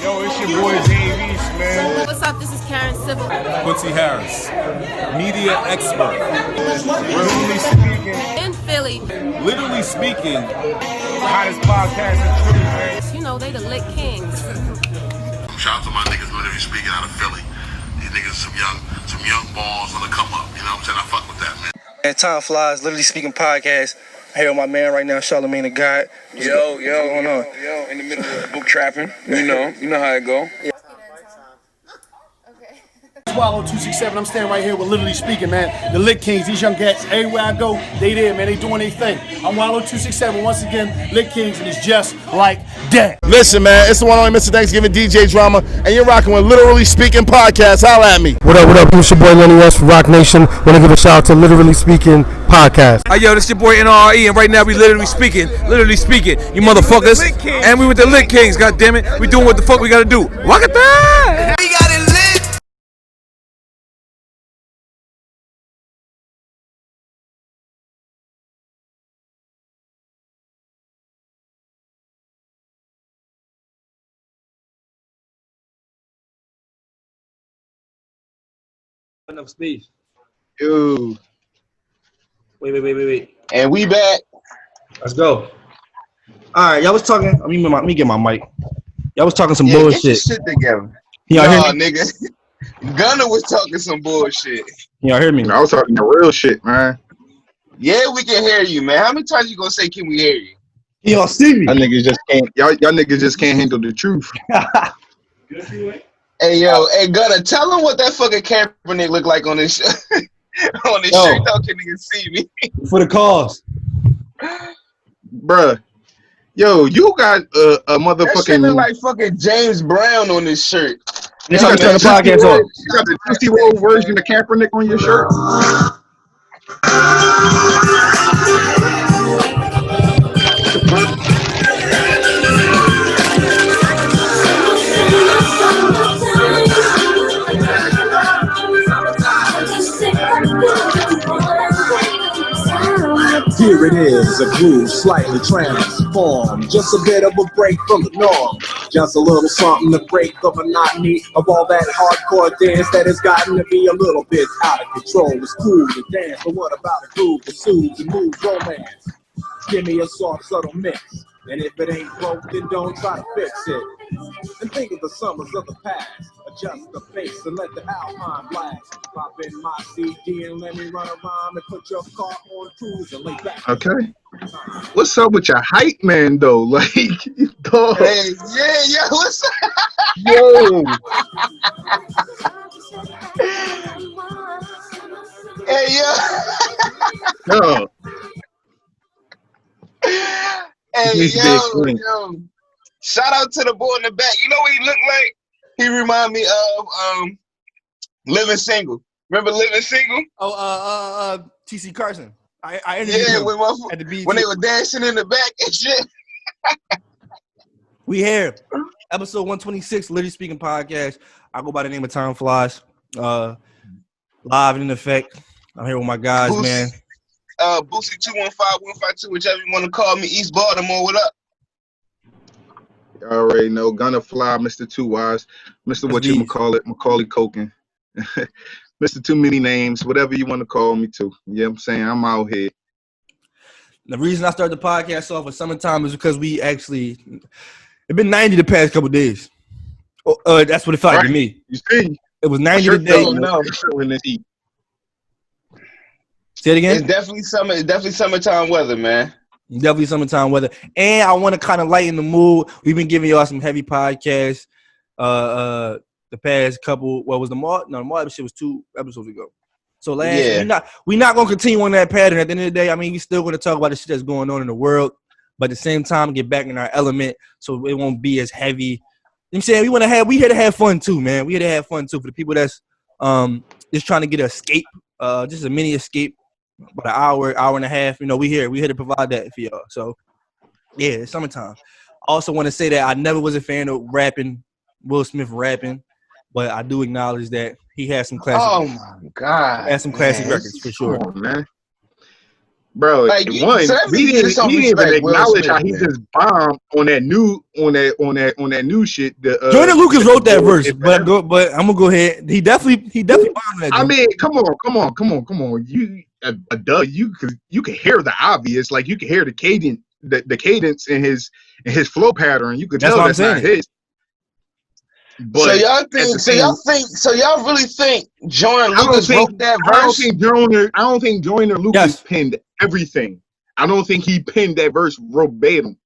Yo, it's your boy Dave East, man. What's up? This is Karen Civil. Quincy Harris, media expert. Literally speaking. In Philly. Literally speaking. Hottest podcast in Philly, man. You know, they the lit kings. Shout out to my niggas literally speaking out of Philly. These niggas some young balls on the come up. You know what I'm saying? I fuck with that, man. And time flies, literally speaking podcast. I'm here with my man right now, Charlemagne the God. What's going on? Yo, in the middle of book trapping. You know how it go. Swallow 267. I'm standing right here with Literally Speaking, man. The Lit Kings, these young cats, everywhere I go, they there, man. They doing their thing. I'm Wallow 267 once again, Lit Kings, and it's just like that. Listen, man, it's the one only Mr. Thanksgiving DJ Drama, and you're rocking with Literally Speaking Podcast. Holla at me. What up? It's your boy Lenny West from Rock Nation. Want to give a shout out to Literally Speaking Podcast. Hey, yo, this your boy NRE, and right now we literally speaking, you motherfuckers. And we with the Lit Kings, goddammit. We doing what the fuck we gotta do. Walk it back. We got it lit. Enough space. Yo. Wait. And we back. Let's go. All right, y'all was talking. Let me get my mic. Y'all was talking some Get your bullshit. shit together. Y'all hear Nah, me? nigga. Gunner was talking some bullshit. Y'all hear me? I was talking the real shit, man. Yeah, we can hear you, man. How many times you gonna say, can we hear you? Y'all see me? Y'all niggas just can't. Y'all niggas just can't handle the truth. Hey, yo, hey, Gunner, tell him what that fucking Kaepernick look like on this shirt. On this shirt, y'all can't even see me. For the cause. Bruh. Yo, you got a motherfucking. That shit look like fucking James Brown on this shirt. You trying to turn the podcast off. You got the 50-year-old version of Kaepernick on your shirt? Here it is, a groove slightly transformed. Just a bit of a break from the norm. Just a little something to break the monotony of all that hardcore dance that has gotten to be a little bit out of control. It's cool to dance, but what about a groove that soothes and moves romance? Give me a soft, subtle mix. And if it ain't broke, then don't try to fix it. And think of the summers of the past. Adjust the pace and let the alpine blast. Pop in my CD and let me run a rhyme and put your car on cruise and lay back. Okay. What's up with your hype man though? Like, dog. Hey, yeah, what's up? Yo. Hey, yo. Yo. Hey, yo. Shout out to the boy in the back. You know what he looked like? He remind me of Living Single. Remember Living Single? Oh, TC Carson. I interviewed him at the BET. When they were dancing in the back and shit. We here. Episode 126, Literally Speaking Podcast. I go by the name of Time Flies. Live and in effect. I'm here with my guys, man. Boosie 215-152, whichever you want to call me, East Baltimore. What up? You already know, Gunner Fly, Mr. Two Wise, Mr. What you call it, Macaulay Culkin, Mr. Too Many Names, whatever you want to call me to. You know what I'm saying? I'm out here. The reason I started the podcast off with summertime is because it's been 90 the past couple days. That's what it felt like to me. You see? It was 90 today. Say it again? It's definitely summer. It's definitely summertime weather, man. Definitely summertime weather. And I want to kind of lighten the mood. We've been giving y'all some heavy podcasts the past couple. What was the March? No, the March shit was 2 episodes ago. So we're not going to continue on that pattern. At the end of the day, I mean, we're still going to talk about the shit that's going on in the world, but at the same time, get back in our element so it won't be as heavy. You know what I'm saying? We here to have fun too, man. We here to have fun too for the people that's just trying to get an escape, just a mini escape. About an hour and a half. You know, we here to provide that for y'all. So, yeah, it's summertime. I also want to say that I never was a fan of Will Smith rapping, but I do acknowledge that he has some classic. Oh my God! Has some classic records for sure. Come on, man. Bro, Like, one, so that he means you didn't, just don't he didn't even respect Will acknowledge Smith, how he man. just bombed on that new shit. Jordan Lucas wrote that verse, and but I'm gonna go ahead. He definitely bombed that. I joint. mean, come on. You a duh. You can hear the obvious. Like you can hear the cadence in his flow pattern. You could That's tell what I'm that's not saying. his. But So y'all really think Jordan Lucas wrote that verse? I don't think Jordan Lucas penned everything. I don't think he penned that verse verbatim.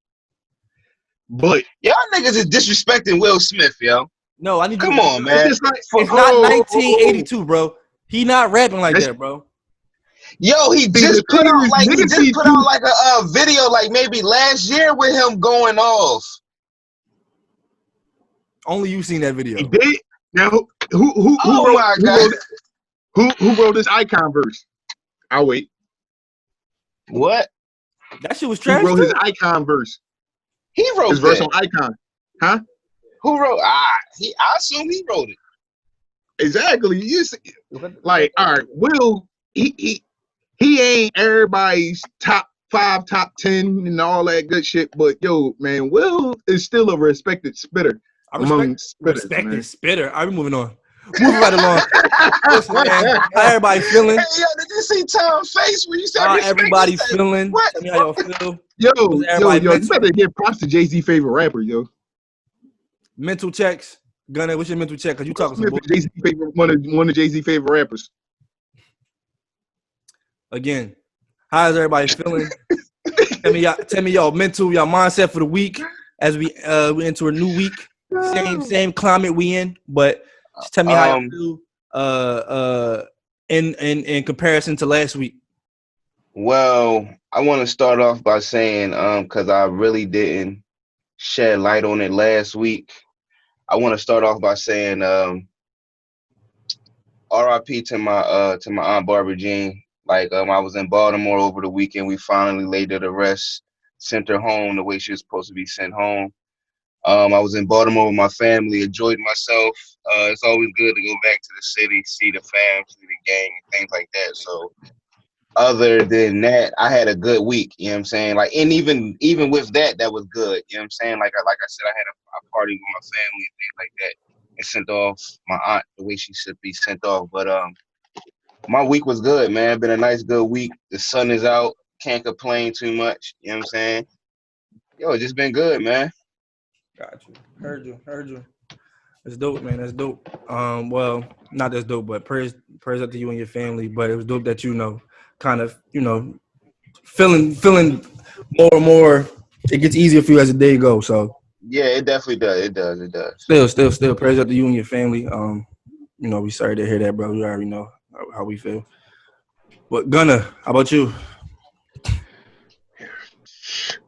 But y'all niggas is disrespecting Will Smith, yo. No, I need Come on, man. It's not 1982, bro. He not rapping like that, bro. Yo, he just put out like a video like maybe last year with him going off. Only you seen that video. He did. Now who wrote this icon verse? I'll wait. What? That shit was trash. Who wrote his icon verse? He wrote his verse on Icon. Huh? Who wrote? I assume he wrote it. Exactly. You see, like, all right, Will he ain't everybody's top 5, top 10, and all that good shit. But yo, man, Will is still a respected spitter. Respected spitter. All right, we're moving on. Moving right along. Listen, man, how everybody feeling? Hey, yo, did you see Tom's face when you said how everybody feeling? What? Tell me how y'all feel. Yo, you better give props to Jay-Z favorite rapper, yo. Mental checks. Gunna, what's your mental check? Cause you talking some bullshit. Jay-Z favorite, one of Jay-Z favorite rappers. Again, how is everybody feeling? tell me y'all mental, y'all mindset for the week as we enter a new week. Same climate we in, but just tell me how you feel in comparison to last week. Well, I want to start off by saying because I really didn't shed light on it last week. I want to start off by saying R.I.P. to my Aunt Barbara Jean. Like I was in Baltimore over the weekend. We finally laid her to rest, sent her home the way she was supposed to be sent home. I was in Baltimore with my family, enjoyed myself. It's always good to go back to the city, see the fam, see the gang, and things like that. So other than that, I had a good week, you know what I'm saying? Like, and even with that was good, you know what I'm saying? Like I said, I had a party with my family and things like that, and sent off my aunt the way she should be sent off. But my week was good, man. Been a nice, good week. The sun is out, can't complain too much, you know what I'm saying? Yo, it's just been good, man. Got you. Heard you. That's dope, man. That's dope. Well, not that's dope, but prayers up to you and your family. But it was dope that kind of feeling more and more. It gets easier for you as the day goes. So yeah, it definitely does. It does. Still prayers up to you and your family. We sorry to hear that, bro. You already know how we feel. But Gunna, how about you?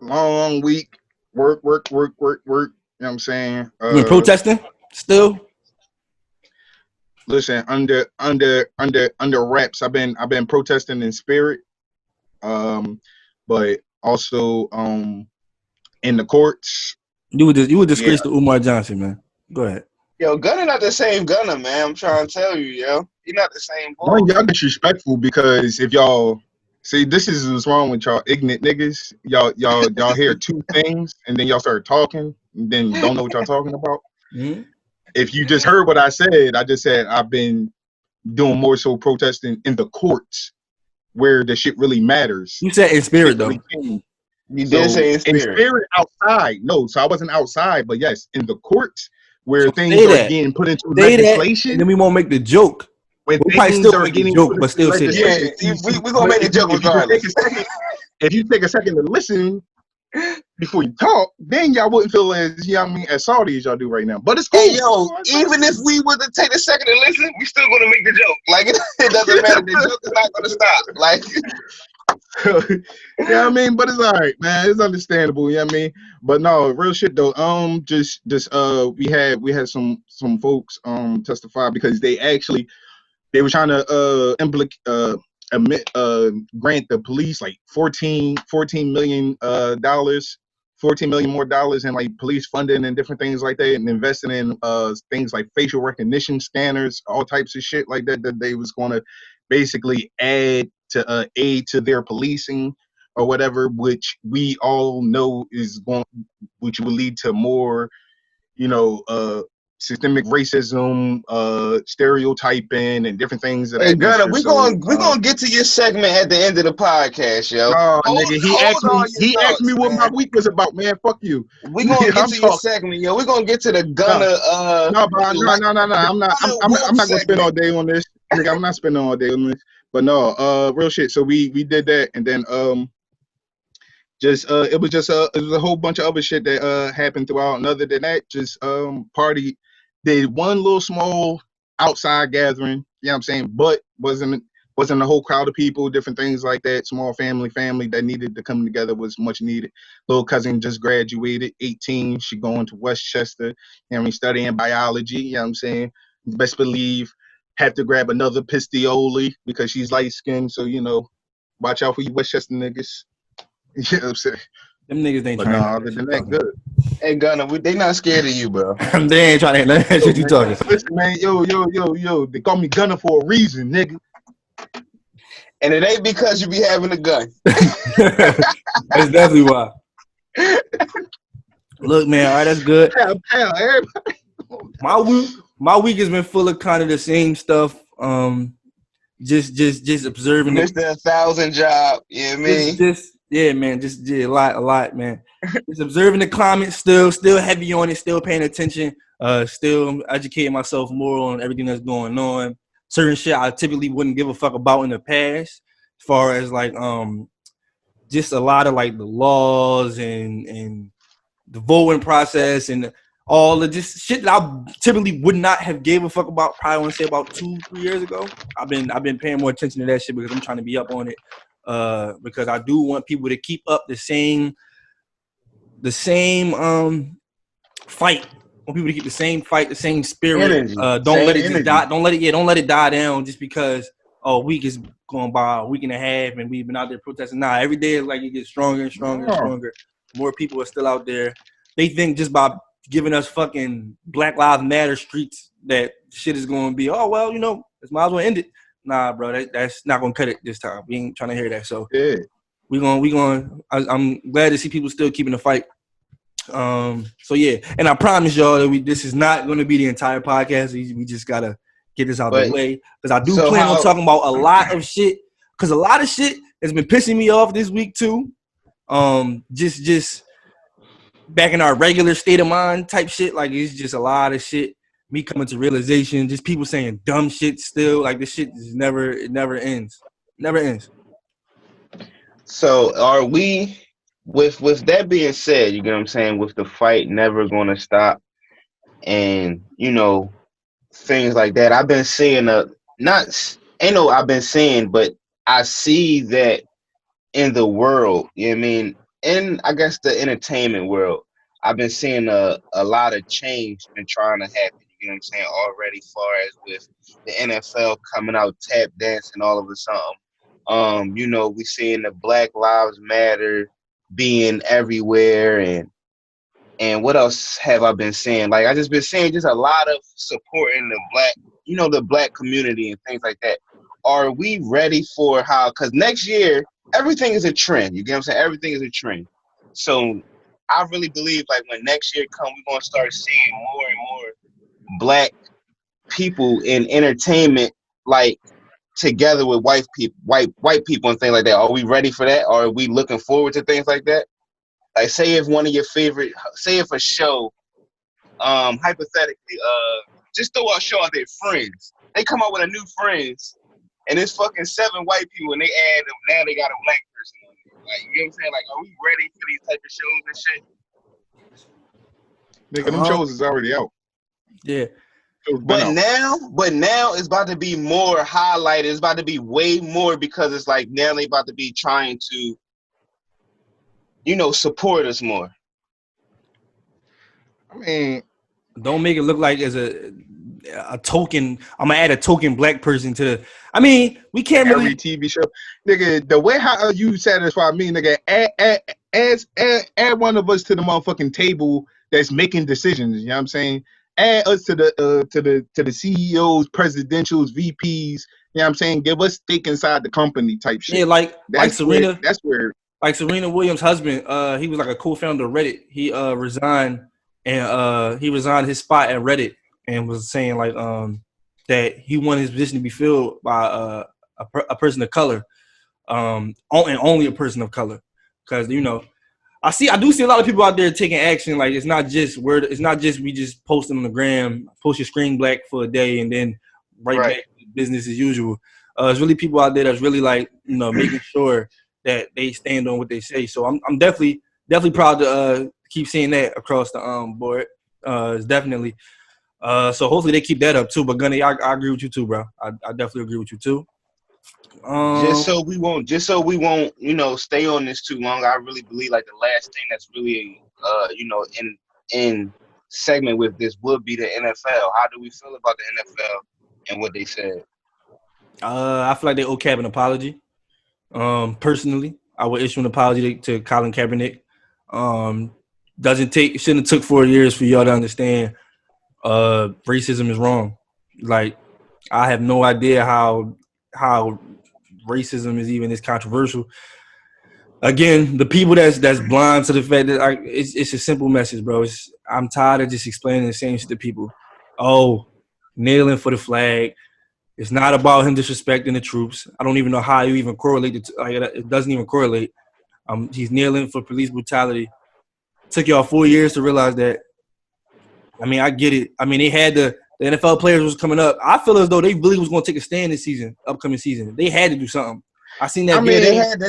Long week. Work. You know what I'm saying? You been protesting still? Listen, under wraps, I've been protesting in spirit, but also in the courts. You would disgrace the Umar Johnson, man. Go ahead. Yo, Gunna not the same Gunna, man. I'm trying to tell you, yo. He not the same boy. Y'all disrespectful because if y'all see, this is what's wrong with y'all ignorant niggas. Y'all hear two things and then y'all start talking and then you don't know what y'all talking about. Mm-hmm. If you just heard what I said I've been doing more so protesting in the courts where the shit really matters. You said in spirit though. You did say in spirit. In spirit outside. No, so I wasn't outside, but yes, in the courts where things are getting put into legislation. And then we won't make the joke. When we probably still make the joke, but still say that. Yeah, we gonna make the joke regardless. If you take a second to listen before you talk, then y'all wouldn't feel as salty as y'all do right now. But it's cool. Hey, yo, even if we were to take a second to listen, we still gonna make the joke. Like it doesn't matter. The joke is not gonna stop. Like you know what I mean? But it's all right, man. It's understandable, you know what I mean? But no, real shit though. Just we had some folks testify because they were trying to grant the police like $14 million, $14 million more dollars in like police funding and different things like that, and investing in things like facial recognition scanners, all types of shit like that they was going to basically add to aid to their policing or whatever, which we all know which will lead to more, systemic racism, stereotyping, and different things of Hey that Gunner, nature. we're So, gonna get to your segment at the end of the podcast, yo. no, Hold nigga, he asked all me. your He asked me thoughts, what my man. week was about, man. Fuck you. We're gonna get I'm to your talking. segment, yo. We're gonna get to the Gunner No, bro, no. I'm not. I'm Wolf not gonna spend all segment. day on this. Nigga, I'm not spending all day on this. But no, real shit. So we did that, and then it was a whole bunch of other shit that happened throughout. And other than that, just party. Did one little small outside gathering. You know what I'm saying? But wasn't a whole crowd of people. Different things like that. Small family that needed to come together was much needed. Little cousin just graduated, 18. She going to Westchester. You know what I mean? Studying biology. You know what I'm saying? Best believe have to grab another pistioli because she's light skinned. So watch out for you Westchester niggas. You know what I'm saying? Them niggas ain't But trying no, to other than that, good. Hey Gunner, they not scared of you, bro. They ain't trying to let that shit you talking. Listen, man, yo. They call me Gunner for a reason, nigga. And it ain't because you be having a gun. That's definitely why. Look, man, all right, that's good. Everybody. My week has been full of kind of the same stuff. Just observing. Mr. 1,000 job. You know what I mean? Yeah, man. A lot, man. Just observing the climate. Still heavy on it. Still paying attention. Still educating myself more on everything that's going on. Certain shit I typically wouldn't give a fuck about in the past, as far as like just a lot of like the laws and the voting process and all of just shit that I typically would not have gave a fuck about. Probably want to say about 2-3 years ago. I've been paying more attention to that shit because I'm trying to be up on it. Because I do want people to keep up the same fight. I want people to keep the same fight, the same spirit. Energy. Don't let it die down just because a week is going by, a week and a half, and we've been out there protesting. Nah, every day is like it gets stronger and stronger and stronger. More people are still out there. They think just by giving us fucking Black Lives Matter streets that shit is going to be, oh, well, let's might as well end it. Nah, bro, that's not going to cut it this time. We ain't trying to hear that. So yeah. I'm glad to see people still keeping the fight. So yeah, and I promise y'all that this is not going to be the entire podcast. We just got to get this out of the way because I do plan on talking about a lot of shit because a lot of shit has been pissing me off this week too. Just back in our regular state of mind type shit. Like it's just a lot of shit. Me coming to realization, just people saying dumb shit still. Like this shit is it never ends. Never ends. So are we, with that being said, you get what I'm saying, with the fight never gonna stop and things like that. I've been seeing but I see that in the world, you know what I mean? In I guess the entertainment world, I've been seeing a lot of change been trying to happen. You know what I'm saying? Already, far as with the NFL coming out tap dancing all of a sudden. We seeing the Black Lives Matter being everywhere, and what else have I been seeing? Like I just been seeing just a lot of support in the black community and things like that. Are we ready for how? Because next year everything is a trend. You get what I'm saying? Everything is a trend. So I really believe like when next year comes, we're gonna start seeing more and more black people in entertainment, like together with white people and things like that. Are we ready for that? Or are we looking forward to things like that? Like say if a show, hypothetically, just throw a show out there, Friends. They come out with a new Friends, and it's fucking 7 white people, and they add them. Now they got a black person on it. Like, you know what I'm saying? Like, are we ready for these type of shows and shit? Nigga, them shows is already out. Yeah. But now it's about to be more highlighted. It's about to be way more because it's like now they about to be trying to, support us more. I mean, don't make it look like as a token. I'm gonna add a token black person to the. I mean, we can't every really TV show, nigga. The way how you satisfy me, nigga. Add one of us to the motherfucking table that's making decisions. You know what I'm saying? add us to the CEOs, presidentials, VPs. You know what I'm saying? Give us stake inside the company type shit. Yeah, like Serena. That's where. Like Serena Williams' husband, he was like a co-founder of Reddit. He resigned and he resigned his spot at Reddit and was saying like that he wanted his position to be filled by a person of color, and only a person of color, because I do see a lot of people out there taking action. Like it's not just we just posting on the gram, post your screen black for a day and then right back to business as usual. There's really people out there that's really like making sure that they stand on what they say. So I'm definitely proud to keep seeing that across the board. It's definitely. So hopefully they keep that up too. But Gunny, I agree with you too, bro. I definitely agree with you too. Just so we won't, stay on this too long. I really believe like the last thing that's really, in segment with this would be the NFL. How do we feel about the NFL and what they said? I feel like they owe Cap an apology. Personally, I would issue an apology to Colin Kaepernick. Shouldn't have took 4 years for y'all to understand racism is wrong. Like, I have no idea how racism is even this controversial. Again, the people that's blind to the fact that it's a simple message, bro. I'm tired of just explaining the same shit to people. Oh, kneeling for the flag. It's not about him disrespecting the troops. I don't even know how you even correlate it. It doesn't even correlate. He's kneeling for police brutality. It took y'all 4 years to realize that. I mean, I get it. I mean, they had the NFL players was coming up. I feel as though they really was going to take a stand this upcoming season. They had to do something. I seen that. I mean, they had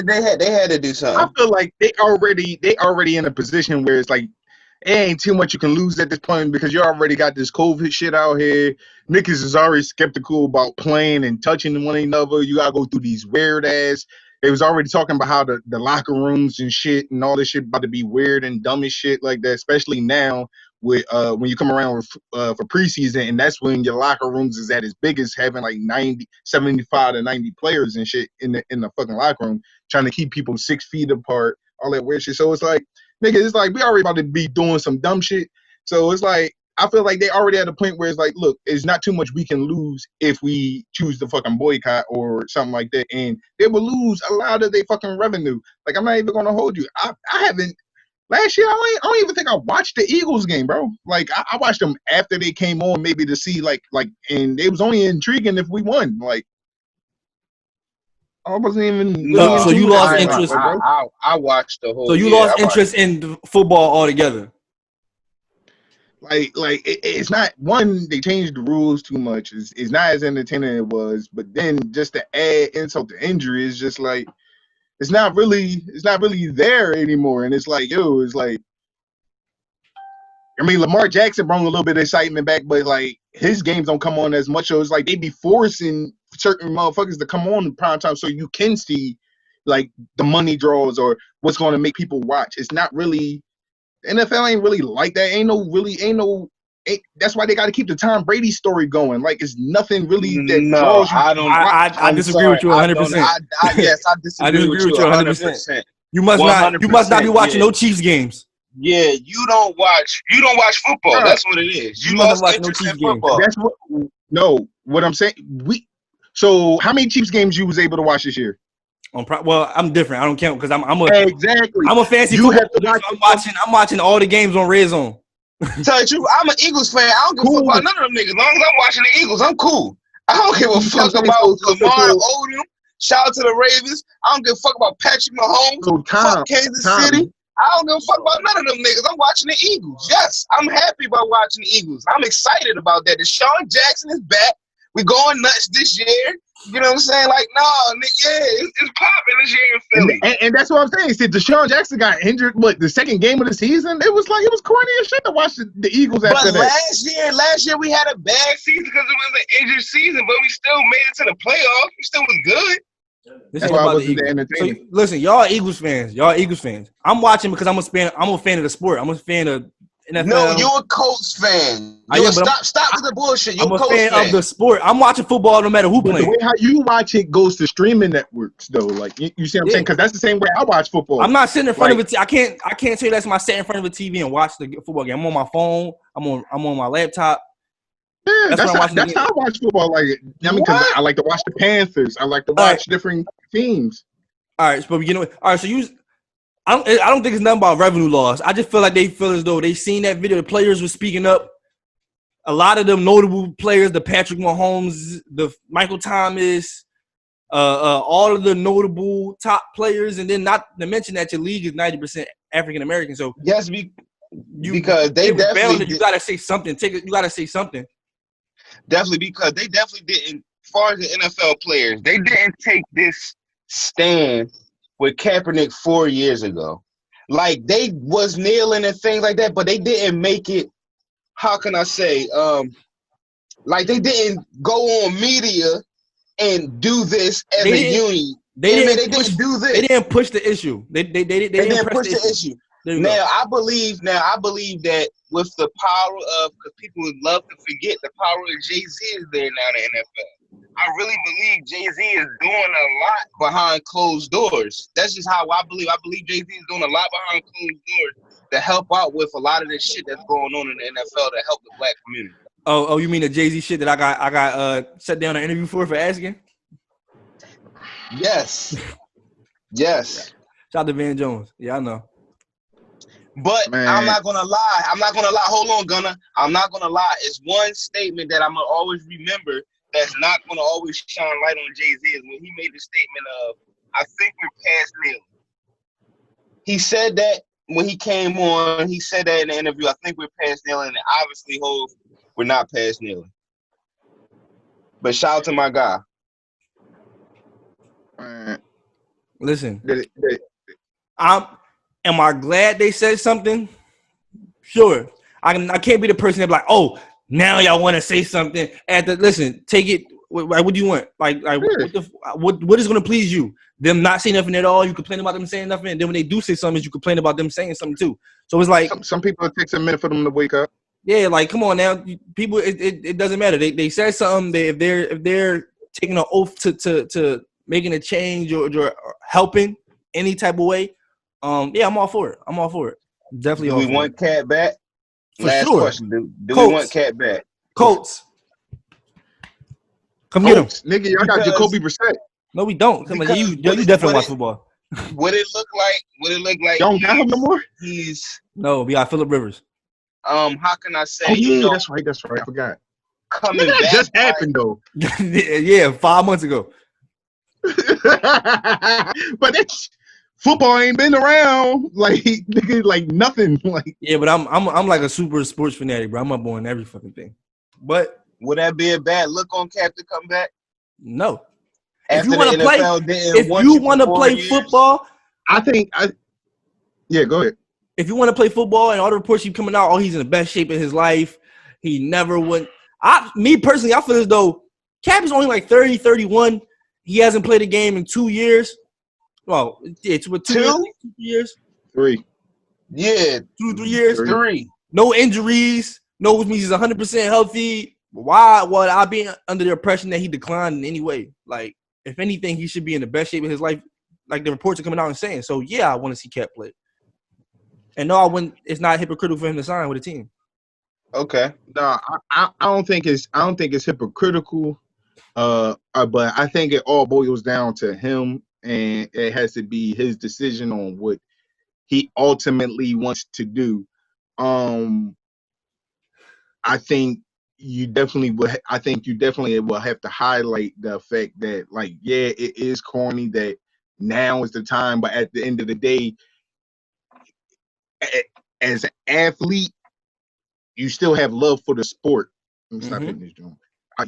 to do something. I feel like they already in a position where it's like, it ain't too much you can lose at this point because you already got this COVID shit out here. Niggas is already skeptical about playing and touching one another. You gotta go through these weird ass. They was already talking about how the locker rooms and shit and all this shit about to be weird and dumb as shit like that, especially now with when you come around with, for preseason, and that's when your locker rooms is at its biggest, having like 75 to 90 players and shit in the fucking locker room, trying to keep people 6 feet apart, all that weird shit. So it's like, nigga, it's like we already about to be doing some dumb shit. So it's like I feel like they already at a point where it's like, look, it's not too much we can lose if we choose to fucking boycott or something like that, and they will lose a lot of their fucking revenue. Like, I'm not even gonna hold you. I haven't. Last year, I don't even think I watched the Eagles game, bro. Like, I watched them after they came on, maybe to see like, and it was only intriguing if we won. Like, I wasn't even. No, so you lost interest. I watched the whole. So you lost interest in football altogether. Like it's not one. They changed the rules too much. It's not as entertaining as it was. But then just to add insult to injury is just like it's not really there anymore. And it's like, yo, it's like, I mean, Lamar Jackson brought a little bit of excitement back, but like his games don't come on as much. So it's like they be forcing certain motherfuckers to come on in prime time so you can see like the money draws or what's going to make people watch. It's not really. NFL ain't really like that. That's why they got to keep the Tom Brady story going. Like, it's nothing really that draws you. I disagree with you 100%. Yes, I disagree with you 100%. You must not be watching no Chiefs games. Yeah, you don't watch football. That's what it is. You lost interest in football. That's what I'm saying. So how many Chiefs games you was able to watch this year? Well, I'm different. I don't count because I'm a fancy you football. I'm watching all the games on Red Zone. Tell you the truth, I'm an Eagles fan. I don't give a fuck about none of them niggas. As long as I'm watching the Eagles, I'm cool. I don't give a fuck about Lamar Odom. Shout out to the Ravens. I don't give a fuck about Patrick Mahomes. Fuck Kansas City. I don't give a fuck about none of them niggas. I'm watching the Eagles. Yes, I'm happy about watching the Eagles. I'm excited about that. Deshaun Jackson is back. We going nuts this year. You know what I'm saying? Like, no, it's popping this year in Philly. And that's what I'm saying. See, Deshaun Jackson got injured, the second game of the season? It was corny as shit to watch the Eagles after that. Last year we had a bad season because it was an injured season, but we still made it to the playoffs. We still was good. That's why I wasn't entertaining. So, listen, y'all Eagles fans. I'm watching because I'm a fan of the sport. I'm a fan of NFL. No, you're a Colts fan. Stop with the bullshit. You're I'm a Colts fan of the sport. I'm watching football no matter who But playing. the way how you watch it goes to streaming networks, though. Like you see what I'm saying? Because that's the same way I watch football. I'm not sitting in front of it. I can't tell you that's my sitting in front of a TV and watch the football game. I'm on my phone. I'm on my laptop. Yeah, that's how I watch football. Like, I mean, because I like to watch the Panthers. I like to watch different teams. All right, but all right. So I don't think it's nothing about revenue loss. I just feel like they feel as though they seen that video. The players were speaking up. A lot of them notable players, the Patrick Mahomes, the Michael Thomas, all of the notable top players, and then not to mention that your league is 90% African American. So yes, because they definitely you gotta say something. You gotta say something. Definitely, because they definitely didn't. As far as the NFL players, they didn't take this stand with Kaepernick 4 years ago. Like, they was kneeling and things like that, but they didn't make it. How can I say? Like, they didn't go on media and do this as a union. They didn't do this. They didn't push the issue. They didn't push the issue. Now I believe that with the power of, because people would love to forget, the power of Jay-Z is there now in the NFL. I really believe Jay-Z is doing a lot behind closed doors. That's just how I believe. I believe Jay-Z is doing a lot behind closed doors to help out with a lot of this shit that's going on in the NFL to help the black community. Oh, you mean the Jay-Z shit that I got set down an interview for asking? Yes. Yes. Shout out to Van Jones. Yeah, I know. But I'm not gonna lie. Hold on, Gunna. I'm not gonna lie. It's one statement that I'm gonna always remember that's not gonna always shine light on Jay-Z is when he made the statement of, "I think we're past kneeling." He said that when he came on. He said that in the interview. I think we're past kneeling, and obviously, we're not past kneeling. But shout out to my guy. Listen, am I glad they said something? Sure. I can't be the person that be like, oh, now y'all want to say something. Listen, take it. What do you want? What is going to please you? Them not saying nothing at all. You complain about them saying nothing, and then when they do say something, you complain about them saying something too. So it's like some people it takes a minute for them to wake up. Yeah, like come on now, people. It doesn't matter. They said something. If they're taking an oath to making a change or helping any type of way, yeah, I'm all for it. Definitely. Do we want Cat back? For Last sure. question. Do we want Cat back? Colts. Come get him. Nigga, y'all got Jacoby Brissett. No, we don't. Come on, you definitely watch football. What it look like? Y'all don't got him no more? No, we got Phillip Rivers. How can I say? Oh, yeah, that's right. I forgot. Coming that back just happened though. Yeah, 5 months ago. But that's football ain't been around like nigga, like nothing. Like yeah, but I'm like a super sports fanatic, bro. I'm up on every fucking thing. But would that be a bad look on Cap to come back? No. After if you want to play football, I think yeah, go ahead. If you want to play football and all the reports keep coming out, he's in the best shape of his life. He never would. Me personally, I feel as though Cap is only like 30, 31. He hasn't played a game in 2 years. Well, it's with 2 years. 3. Yeah. 2-3 years. 3. No injuries. No, which means he's 100% healthy. Why would I be under the impression that he declined in any way? Like, if anything, he should be in the best shape of his life, like the reports are coming out and saying. So, yeah, I want to see Cap play. And no, I wouldn't. It's not hypocritical for him to sign with a team. Okay. No, I don't think it's hypocritical. But I think it all boils down to him, and it has to be his decision on what he ultimately wants to do. I think you definitely will have to highlight the fact that, like, yeah, it is corny that now is the time, but at the end of the day, as an athlete, you still have love for the sport. You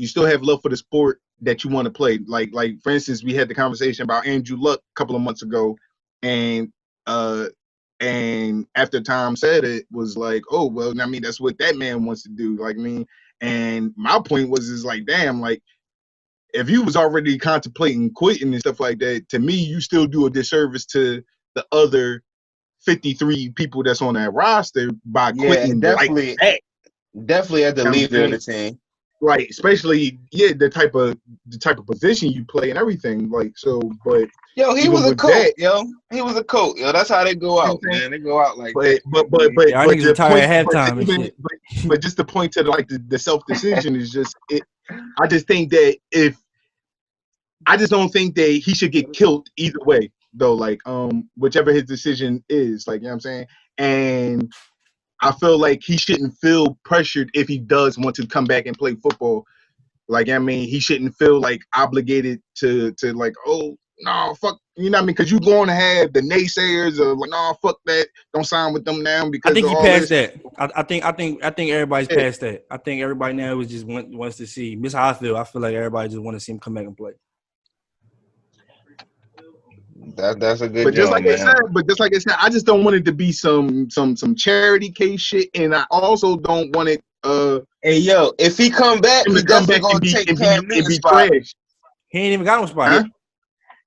still have love for the sport that you want to play. Like for instance, we had the conversation about Andrew Luck a couple of months ago, and after Tom said it was like, oh well, I mean that's what that man wants to do. Like, I mean, and my point was like, damn, like if you was already contemplating quitting and stuff like that, to me, you still do a disservice to the other 53 people that's on that roster by quitting definitely, like that. Definitely as the leader of the team. Right, especially the type of position you play and everything. Like so, but he was a coach. He was a coach. That's how they go out, man. They go out like that. I think it's retired at halftime and shit. But just the point to the self decision is just it. I just think that I just don't think that he should get killed either way though. Like whichever his decision is, like, you know what I'm saying. And I feel like he shouldn't feel pressured if he does want to come back and play football. Like, I mean, he shouldn't feel like obligated to like, oh no, fuck, you know what I mean? Because you're going to have the naysayers of like, no, fuck that, don't sign with them now because I think of he all passed this. that. I think everybody's past that. I think everybody now is just wants to see. This is how I feel. I feel like everybody just want to see him come back and play. That's a good. But just like I said, I just don't want it to be some charity case shit, and I also don't want it. Hey yo, if he come back, he definitely gonna take Cam Newton's spot. Trash. He ain't even got no spot. Huh?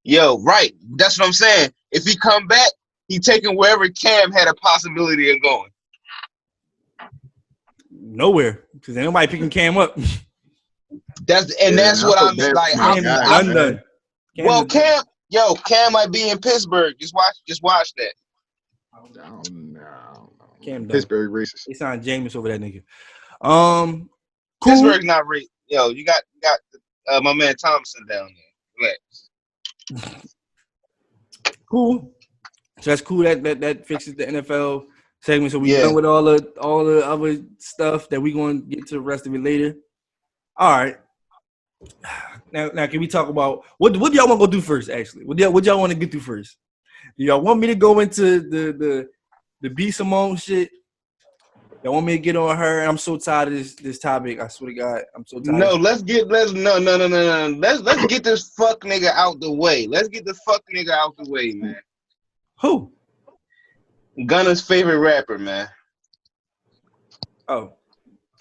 Yo, right. That's what I'm saying. If he come back, he taking wherever Cam had a possibility of going. Nowhere, because ain't nobody picking Cam up. That's what I mean. Like, done. Well, Cam might be in Pittsburgh. Just watch that. No. Cam done. Pittsburgh racist. He signed Jameis over that nigga. Cool. Pittsburgh's not racist. Yo, you got my man Thompson down there. Relax. Cool. So that's cool. That fixes the NFL segment. So we done with all the other stuff that we gonna get to the rest of it later. All right. Now can we talk about what do y'all want to go do first? Actually, what y'all want to get through first? Do y'all want me to go into the BSimone shit? Y'all want me to get on her? I'm so tired of this topic. I swear to God, I'm so tired. No, let's get this fuck nigga out the way. Let's get the fuck nigga out the way, man. Who? Gunna's favorite rapper, man. Oh.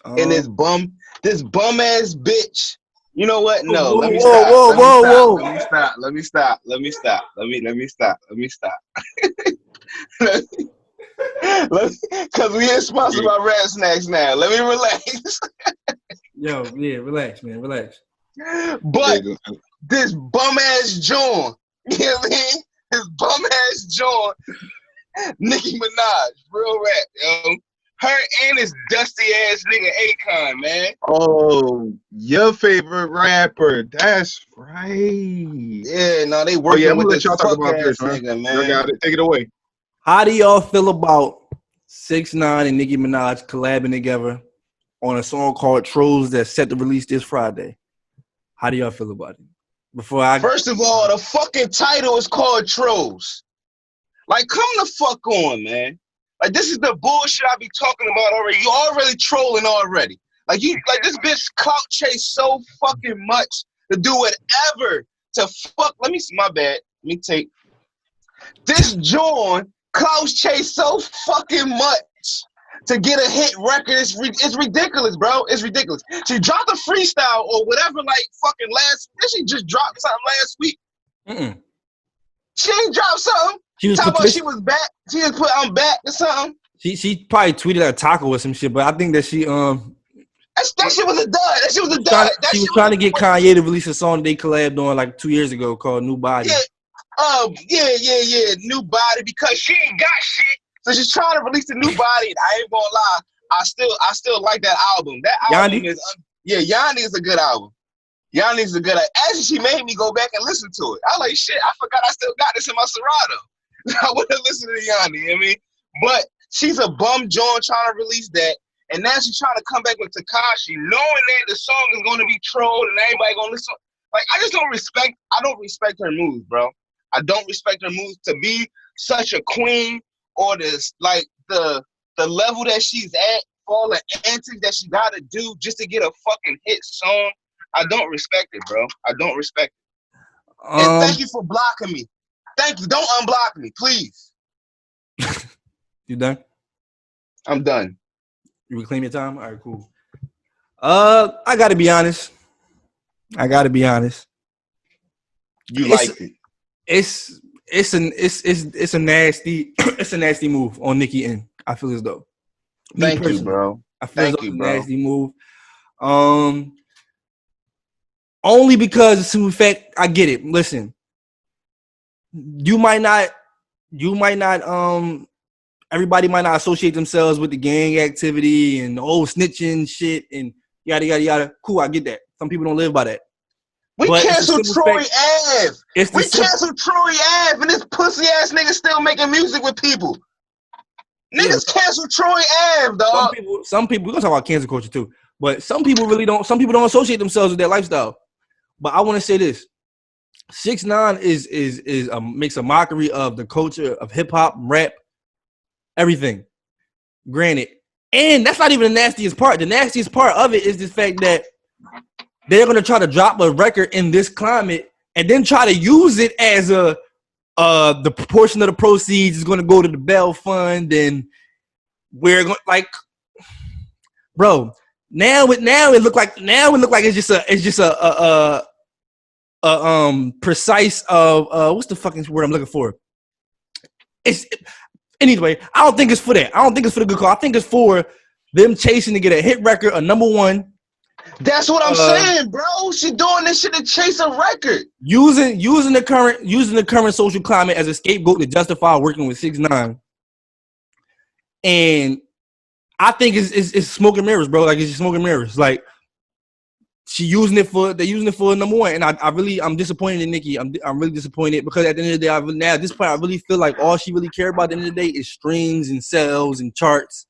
And this bum ass bitch. You know what? No, let me stop. Let me stop. Because we ain't sponsored by Rat Snacks now. Let me relax. Yo, yeah, relax, man, relax. But this bum ass John, you know what I mean? This bum ass John, Nicki Minaj, real rap, yo. Her and this dusty ass nigga Akon, man. Oh, your favorite rapper. That's right. Yeah, no, they working with this fuck ass nigga, man. You got it. Take it away. How do y'all feel about 6ix9ine and Nicki Minaj collabing together on a song called Trolls that's set to release this Friday? How do y'all feel about it? First of all, the fucking title is called Trolls. Like, come the fuck on, man. Like, this is the bullshit I be talking about already. You already trolling already. Like, this bitch clout chase so fucking much to do whatever to fuck. My bad. Let me take. This John clout chase so fucking much to get a hit record. It's ridiculous, bro. It's ridiculous. She dropped a freestyle or whatever, like, fucking she just dropped something last week. She ain't dropped something. She was back. She just put I'm back or something. She probably tweeted a taco or some shit, but I think that she that shit was a dud. That shit was a dud. She was trying to get Kanye to release a song they collabed on like 2 years ago called New Body. Yeah. New Body, because she ain't got shit. So she's trying to release a new body. And I ain't gonna lie, I still like that album. That album Yanni is a good album. Yanni is a good. Actually, she made me go back and listen to it. I like shit. I forgot I still got this in my Serato. I would have listened to Yanni. You know what I mean, but she's a bum John trying to release that, and now she's trying to come back with Tekashi, knowing that the song is going to be trolled and everybody gonna listen. Like, I don't respect her moves, bro. I don't respect her moves to be such a queen, or this like the level that she's at, all the antics that she got to do just to get a fucking hit song. I don't respect it, bro. I don't respect it. And thank you for blocking me. Thank you. Don't unblock me, please. You done? I'm done. You reclaim your time? All right, cool. I gotta be honest. You liked it. it's a nasty it's a nasty move on Nicki end. I feel as though. Thank you, bro. I feel as Thank though you, it's a bro. nasty move. Only because it's in fact I get it. Listen, you might not everybody might not associate themselves with the gang activity and snitching shit and yada yada yada. Cool, I get that. Some people don't live by that. We But canceled Troy Ave. We simple- canceled Troy Ave, and this pussy ass nigga still making music with people. Niggas canceled Troy Ave, dog. Some people, we're gonna talk about cancel culture too, but some people don't associate themselves with that lifestyle. But I want to say this: 6ix9ine is makes a mockery of the culture of hip hop, rap, everything. Granted, and that's not even the nastiest part. The nastiest part of it is the fact that they're gonna try to drop a record in this climate and then try to use it as the proportion of the proceeds is gonna go to the bail fund, and we're going bro. Now it look like it's just a precise of what's the fucking word I'm looking for? Anyway, I don't think it's for that. I don't think it's for the good call. I think it's for them chasing to get a hit record, a number one. That's what I'm saying, bro. She doing this shit to chase a record. Using the current social climate as a scapegoat to justify working with 6ix9ine. And I think it's smoke and mirrors, bro. Like it's just smoke and mirrors. Like they're using it for number one. And I'm disappointed in Nicki. I'm really disappointed because at the end of the day, at this point, I really feel like all she really cared about at the end of the day is streams and sales and charts.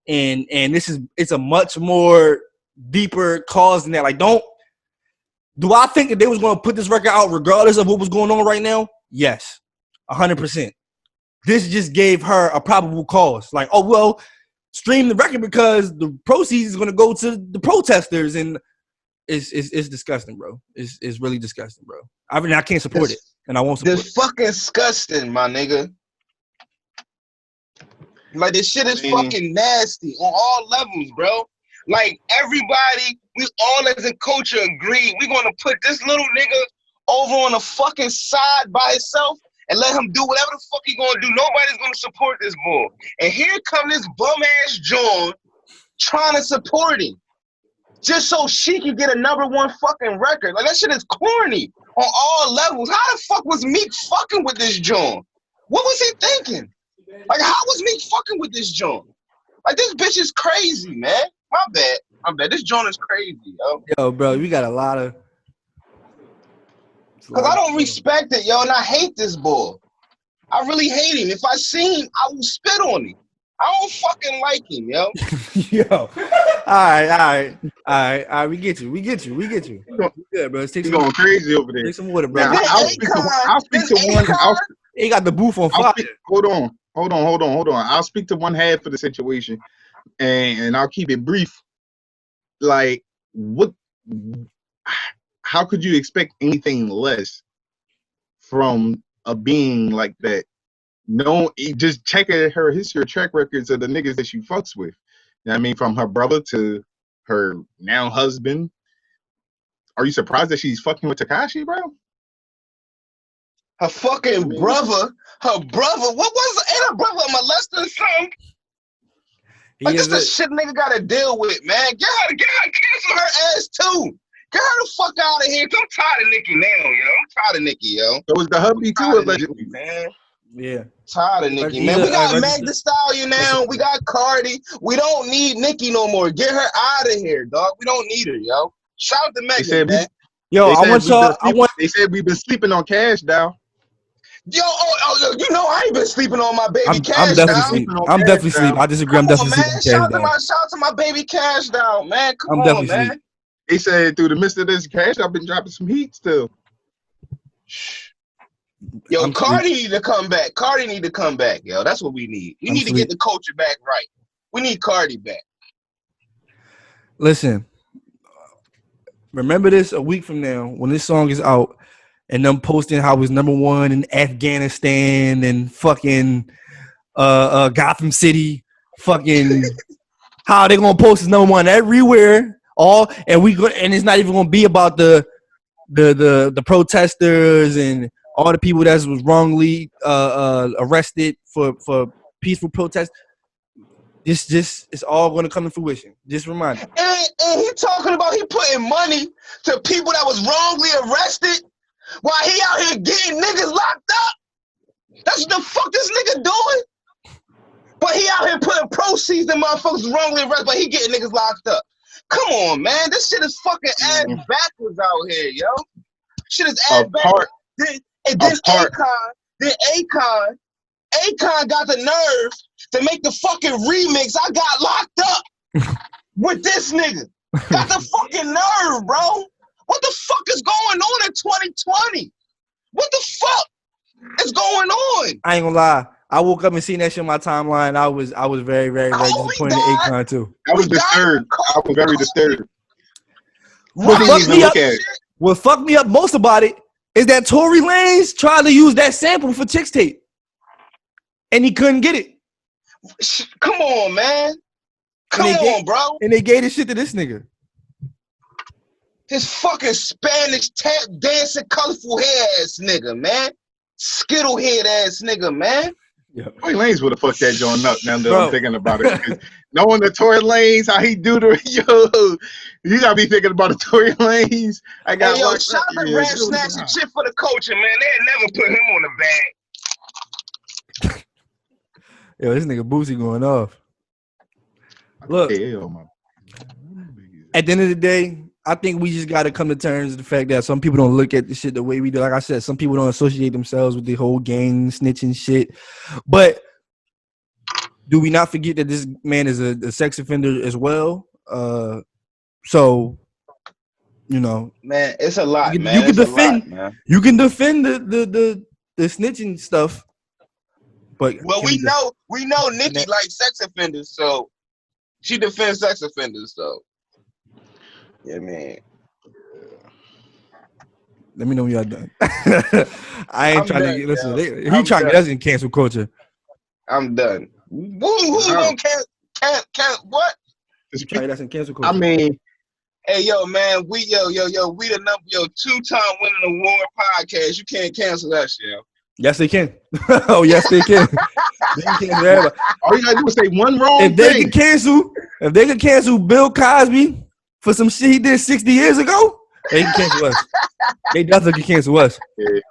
And it's a much more deeper cause than that. Like, do I think that they was going to put this record out regardless of what was going on right now? Yes, 100%. This just gave her a probable cause. Like, oh, well, stream the record because the proceeds is going to go to the protesters. And it's disgusting, bro. It's really disgusting, bro. I can't support it, and I won't support it. This fucking disgusting, my nigga. Like, this shit is fucking nasty on all levels, bro. Like, everybody, we all as a culture agree we're going to put this little nigga over on the fucking side by himself and let him do whatever the fuck he going to do. Nobody's going to support this bull. And here come this bum-ass John trying to support him just so she can get a number one fucking record. Like, that shit is corny on all levels. How the fuck was Meek fucking with this John? What was he thinking? Like, how was Meek fucking with this John? Like, this bitch is crazy, man. My bad. This joint is crazy, yo. Yo, bro, we got a lot of. Because I don't respect it, yo, and I hate this bull. I really hate him. If I see him, I will spit on him. I don't fucking like him, yo. Yo. All right. We get you. Yeah, bro. He's going crazy over there. Take some water, bro. Now, I'll speak to one. He got the booth on fire. Hold on. I'll speak to one half of the situation, and I'll keep it brief. Like, what? How could you expect anything less from a being like that? No, just check at her history, track records of the niggas that she fucks with. You know what I mean, from her brother to her now husband. Are you surprised that she's fucking with Tekashi, bro? Her fucking brother. What was it? Ain't her brother a molester or something? Like, this the shit nigga gotta deal with, man. Get her, cancel her ass too. Get her the fuck out of here. I'm tired of Nicki now, yo. I'm tired of Nicki, yo. So was the hubby too, allegedly, man. Yeah. Tired of Nicki, man. We got Meg Thee Stallion now. We got Cardi. We don't need Nicki no more. Get her out of here, dog. We don't need her, yo. Shout out to Megan, man. They said we've been sleeping on Cash Doll. Yo, you know I ain't been sleeping on my baby Cash I'm definitely sleeping. I disagree. I'm definitely sleeping on Cash Doll. Shout out to my baby Cash Doll, man. Come on, man. Sleep. They said through the midst of this Cash, I've been dropping some heat still. Yo, Cardi need to come back. Cardi need to come back, yo. That's what we need. We need to get the culture back right. We need Cardi back. Listen, remember this a week from now when this song is out and them posting how it was number one in Afghanistan and fucking Gotham City, fucking how they gonna post as number one everywhere. And it's not even gonna be about the protesters and all the people that was wrongly arrested for peaceful protest. This it's all going to come to fruition. Just remind you. And he talking about he putting money to people that was wrongly arrested while he out here getting niggas locked up. That's what the fuck this nigga doing. But he out here putting proceeds to motherfuckers wrongly arrested, but he getting niggas locked up. Come on, man. This shit is fucking ass backwards out here, yo. Shit is ass backwards. And then Akon got the nerve to make the fucking remix. I got locked up with this nigga. Got the fucking nerve, bro. What the fuck is going on in 2020? What the fuck is going on? I ain't gonna lie. I woke up and seen that shit on my timeline. I was very, very, very disappointed in Akon too. I was disturbed. I was very disturbed. What fucked me up most about it is that Tory Lanez tried to use that sample for Chicks Tape. And he couldn't get it. Come on, man. Come on, bro. And they gave this shit to this nigga. This fucking Spanish tap dancing colorful hair ass nigga, man. Skittle head ass nigga, man. Tory Lanez would have fucked that joint up now that I'm thinking about it. Knowing the Tory Lanez, how he do the you gotta be thinking about the Tory Lanez. I got shout out to Rap Snatching shit for the culture, man. They never put him on the bag. Yo, this nigga Boosie going off. Look, at the end of the day, I think we just got to come to terms with the fact that some people don't look at the shit the way we do. Like I said, some people don't associate themselves with the whole gang snitching shit. But do we not forget that this man is a sex offender as well? So, you know, man, it's a lot. You can defend the snitching stuff. But well, we know Nicki likes sex offenders, so she defends sex offenders. So, yeah, man. Let me know when y'all done. I ain't trying to get listen. He trying to get us in cancel culture. I'm done. Who gonna cancel what? He trying to get us in cancel culture. I mean, hey, yo, man, we the number 2-time winning award podcast. You can't cancel that shit, yo. Yes, they can. Oh, yes, they can. They can cancel everybody. All you gotta do is say one wrong thing. If they can cancel Bill Cosby for some shit he did 60 years ago, they can cancel us. They definitely can cancel us. Yeah.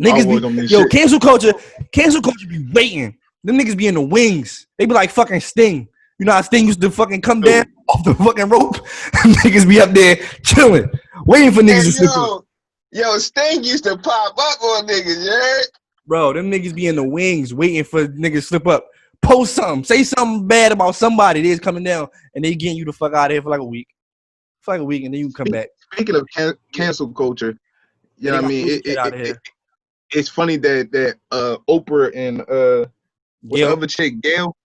Niggas be, cancel culture be waiting. Them niggas be in the wings. They be like fucking Sting. You know how Sting used to fucking come down off the fucking rope? Niggas be up there chilling, waiting for niggas to slip up. Yo, Sting used to pop up on niggas, yeah? Bro, them niggas be in the wings waiting for niggas to slip up. Post something. Say something bad about somebody that's coming down, and they getting you the fuck out of here for like a week. For like a week, and then you come back. Speaking of cancel culture, you know what I mean? It's funny that Oprah and the other chick, Gail,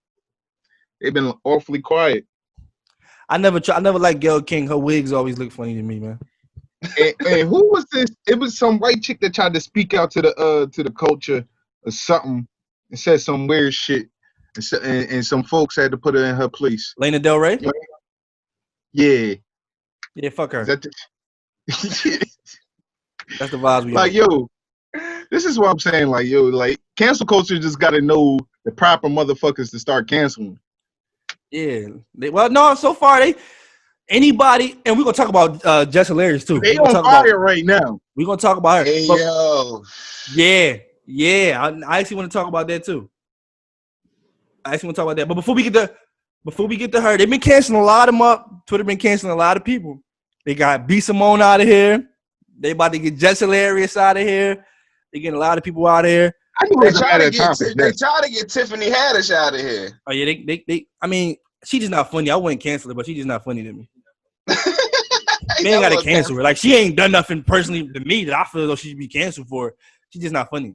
they've been awfully quiet. I never liked Gail King. Her wigs always look funny to me, man. and who was this? It was some white chick that tried to speak out to the culture or something and said some weird shit, and some folks had to put her in her place. Lana Del Rey? Yeah. Yeah, fuck her. That's the vibes we like, yo, this is what I'm saying. Like, yo, like cancel culture just got to know the proper motherfuckers to start canceling. Yeah. So far anybody, and we're gonna talk about Jess Hilarious too. They on fire right now. We're gonna talk about her. Hey, yo. Yeah. I actually want to talk about that too. But before we get to her, they've been canceling a lot of them up. Twitter been canceling a lot of people. They got BSimone out of here. They about to get Jess Hilarious out of here. They getting a lot of people out of here. They try to get Tiffany Haddish out of here. Oh yeah, they. I mean, she just not funny. I wouldn't cancel her, but she just not funny to me. They ain't gotta cancel her. Like, she ain't done nothing personally to me that I feel as though she should be canceled for. She's just not funny.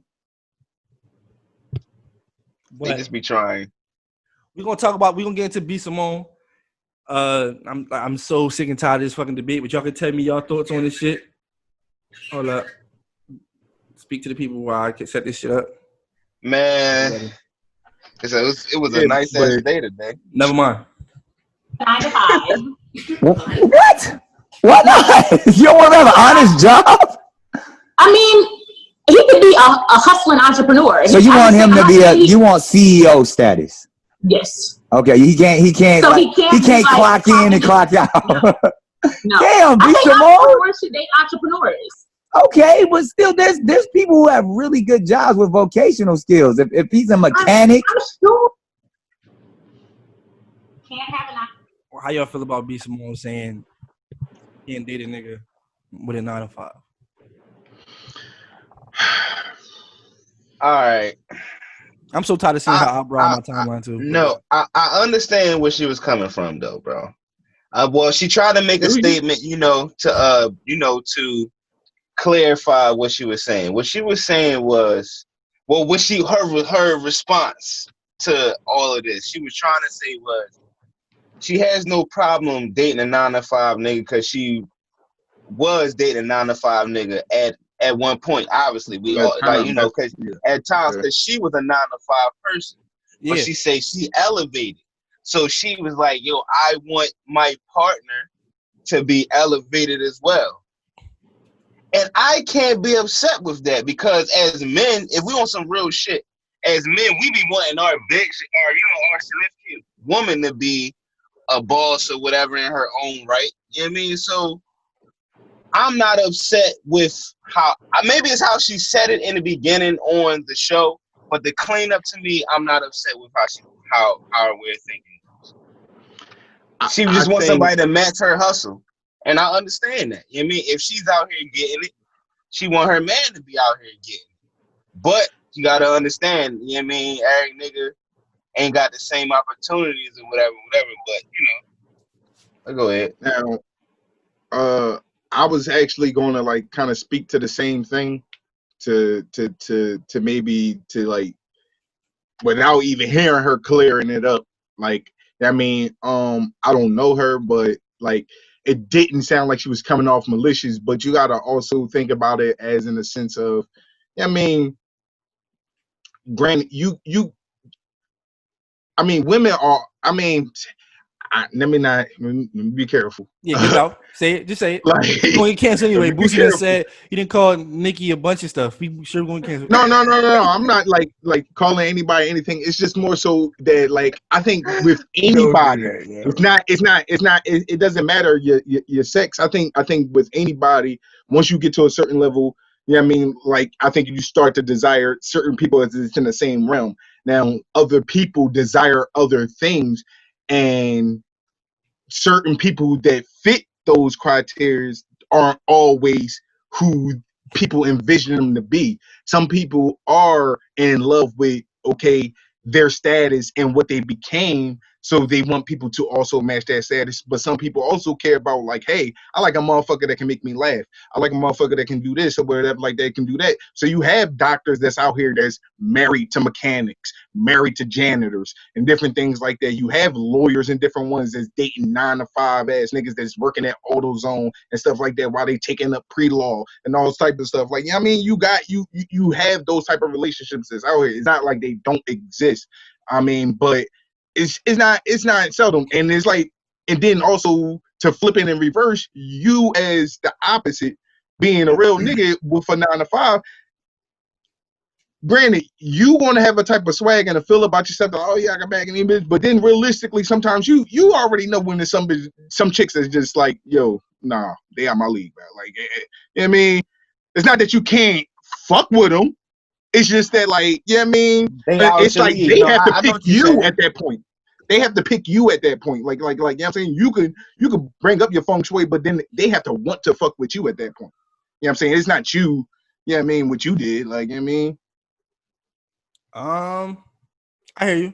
They just be trying. We're gonna get into BSimone. I'm so sick and tired of this fucking debate, but y'all can tell me y'all thoughts on this shit. Hold up. Speak to the people while I can set this shit up. Man. It was a nice ass day today. Never mind. 9 to 5. What? Why not? You don't want to have an honest job? I mean, He could be a hustling entrepreneur. So you want him to be you want CEO status? Yes. Okay, he can't. So like, he can't like, clock in and clock out. No. Damn, I think BSimone. entrepreneurs should date entrepreneurs. Okay, but still, there's people who have really good jobs with vocational skills. If he's a mechanic, I'm sure. Can't have an. How y'all feel about BSimone saying he can't date a nigga with a 9 to 5? All right. I'm so tired of seeing her eyebrow on my timeline too. No, I understand where she was coming from though, bro. Well, she tried to make a statement, to clarify what she was saying. What she was saying was, her response to all of this, she was trying to say was, she has no problem dating a 9 to 5 nigga because she was dating a 9 to 5 nigga at one point. Obviously, we all because at times because she was a 9 to 5 person, but she say she elevated. So she was like, yo, I want my partner to be elevated as well. And I can't be upset with that because as men, if we want some real shit, as men, we be wanting our our significant woman to be a boss or whatever in her own right. You know what I mean? So I'm not upset with maybe it's how she said it in the beginning on the show, but the cleanup to me, I'm not upset with how we're thinking. She just wants somebody to match her hustle. And I understand that. You know what I mean? If she's out here getting it, she want her man to be out here getting it. But you gotta understand, you know what I mean? Every nigga ain't got the same opportunities or whatever, but go ahead. Now, I was actually gonna like kind of speak to the same thing to maybe to like without even hearing her clearing it up. Like, I mean, I don't know her, but like it didn't sound like she was coming off malicious, but you gotta also think about it as in the sense of, I mean, granted, I mean, women are, I mean, let me be careful. Yeah, get out. Say it. Just say it. Like, We're going to cancel anyway. Boosie done said you didn't call Nicki a bunch of stuff. We sure going to cancel. No. I'm not like calling anybody anything. It's just more so that like I think with anybody, it doesn't matter your sex. I think with anybody, once you get to a certain level, you know what I mean? Like I think you start to desire certain people as it's in the same realm. Now, other people desire other things, and certain people that fit those criteria aren't always who people envision them to be. Some people are in love with, their status and what they became, so they want people to also match that status. But some people also care about like, hey, I like a motherfucker that can make me laugh. I like a motherfucker that can do this or whatever, like that can do that. So you have doctors that's out here that's married to mechanics, married to janitors, and different things like that. You have lawyers and different ones that's dating 9 to 5 ass niggas that's working at AutoZone and stuff like that while they taking up pre-law and all this type of stuff. Like, I mean, you have those type of relationships that's out here. It's not like they don't exist. I mean, but it's not seldom. And it's like, and then also to flip it in reverse, you as the opposite, being a real nigga with a 9 to 5, granted, you want to have a type of swag and a feel about yourself that, oh yeah, I got back in the image, but then realistically, sometimes you already know when there's some chicks that's just like, yo, nah, they out my league, man. Like, you know what I mean? It's not that you can't fuck with them. It's just that, like, you know what I mean? It's like they have to pick you at that point. They have to pick you at that point. Like, you know what I'm saying? You could bring up your feng shui, but then they have to want to fuck with you at that point. You know what I'm saying? It's not you, you know what I mean, what you did. Like, you know what I mean? I hear you.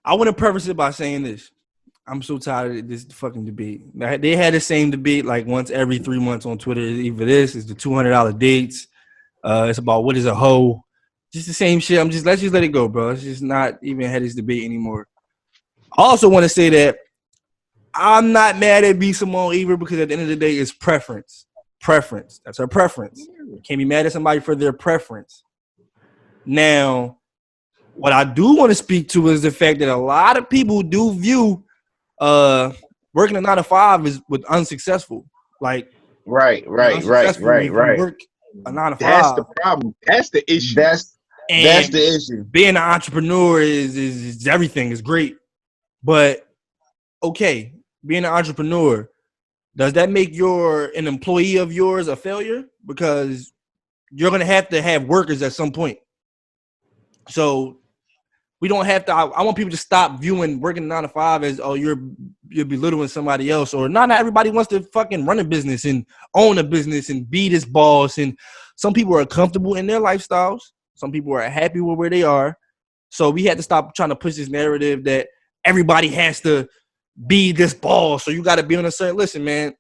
I want to preface it by saying this. I'm so tired of this fucking debate. They had the same debate like once every 3 months on Twitter. Either this is the $200 dates. It's about what is a hoe. Just the same shit. Let's just let it go, bro. Let's just not even have this debate anymore. I also want to say that I'm not mad at BSimone either, because at the end of the day, it's preference. Preference. That's her preference. Can't be mad at somebody for their preference. Now, what I do want to speak to is the fact that a lot of people do view working a 9 to 5 is with unsuccessful. Like, right. Work a 9 to 5. That's the problem. That's the issue. That's And the issue. Being an entrepreneur is everything is great, but okay, being an entrepreneur, does that make an employee of yours a failure? Because you're gonna have to have workers at some point. So we don't have to. I want people to stop viewing working 9 to 5 as you're belittling somebody else, or not everybody wants to fucking run a business and own a business and be this boss. And some people are comfortable in their lifestyles. Some people are happy with where they are. So we had to stop trying to push this narrative that everybody has to be this boss. So you got to be on a certain. Listen, man,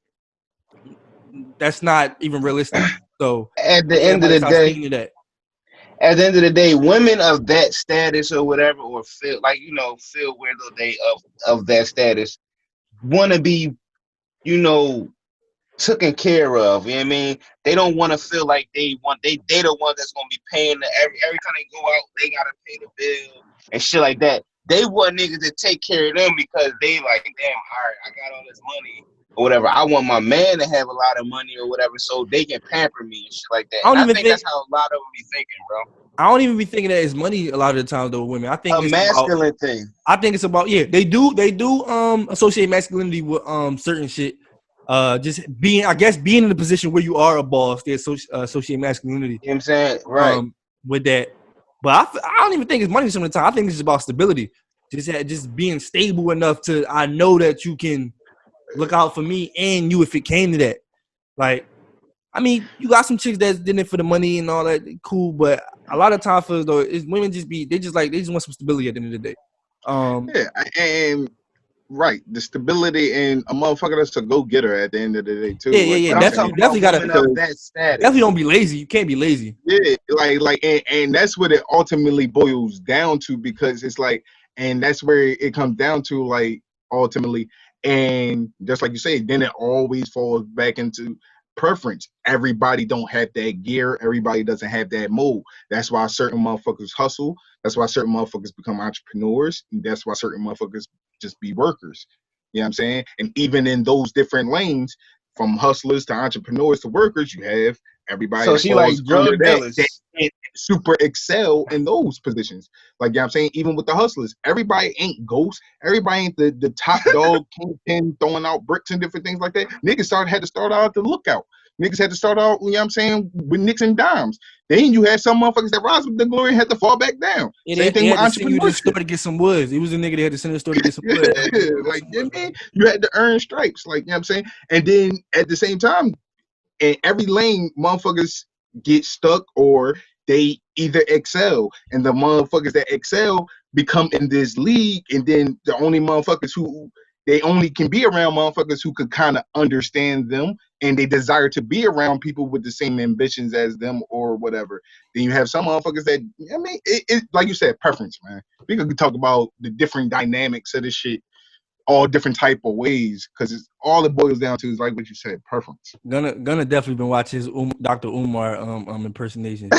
that's not even realistic. So at the end of the day, at the end of the day, women of that status or whatever, or feel where they of that status, want to be, taken care of. You know what I mean? They don't want to feel like they the one that's gonna be paying every time they go out, they gotta pay the bill and shit like that. They want niggas to take care of them because they like, damn, all right, I got all this money or whatever. I want my man to have a lot of money or whatever, so they can pamper me and shit like that. I think that's how a lot of them be thinking, bro. I don't even be thinking that it's money a lot of the times though with women. I think it's masculine thing. I think it's about they do associate masculinity with certain shit. Just being in the position where you are a boss, they associate masculinity. You know what I'm saying? Right. With that. But I don't even think it's money some of the time. I think it's about stability. Just being stable enough to I know that you can look out for me and you if it came to that. Like, I mean, you got some chicks that's in it for the money and all that, cool. But a lot of times, though, women they just want some stability at the end of the day. And right, the stability and a motherfucker that's a go getter at the end of the day too. Yeah. Definitely gotta that status. Definitely don't be lazy. You can't be lazy. Yeah, and that's what it ultimately boils down to, because it's like, and that's where it comes down to, like, ultimately, and just like you say, then it always falls back into preference. Everybody don't have that gear. Everybody doesn't have that mold. That's why certain motherfuckers hustle. That's why certain motherfuckers become entrepreneurs. And that's why certain motherfuckers just be workers. You know what I'm saying? And even in those different lanes, from hustlers to entrepreneurs to workers, you have everybody. So she like drug dealers that super excel in those positions. Like, you know what I'm saying? Even with the hustlers, everybody ain't ghosts. Everybody ain't the top dog kingpin throwing out bricks and different things like that. Niggas had to start out at the lookout. Niggas had to start out, you know what I'm saying, with nicks and dimes. Then you had some motherfuckers that rise with the glory and had to fall back down. Same thing with entrepreneurs. You store to get some woods. He was a nigga that had to send the store to get some woods. Like, you know what I mean? You had to earn stripes, like, you know what I'm saying? And then at the same time, in every lane, motherfuckers get stuck or they either excel. And the motherfuckers that excel become in this league, and then the only motherfuckers who they only can be around motherfuckers who could kind of understand them, and they desire to be around people with the same ambitions as them or whatever. Then you have some motherfuckers that, I mean, it like you said, preference, man. We could talk about the different dynamics of this shit, all different type of ways, because it's all it boils down to is like what you said, preference. Gonna definitely been watching his Dr. Umar impersonation.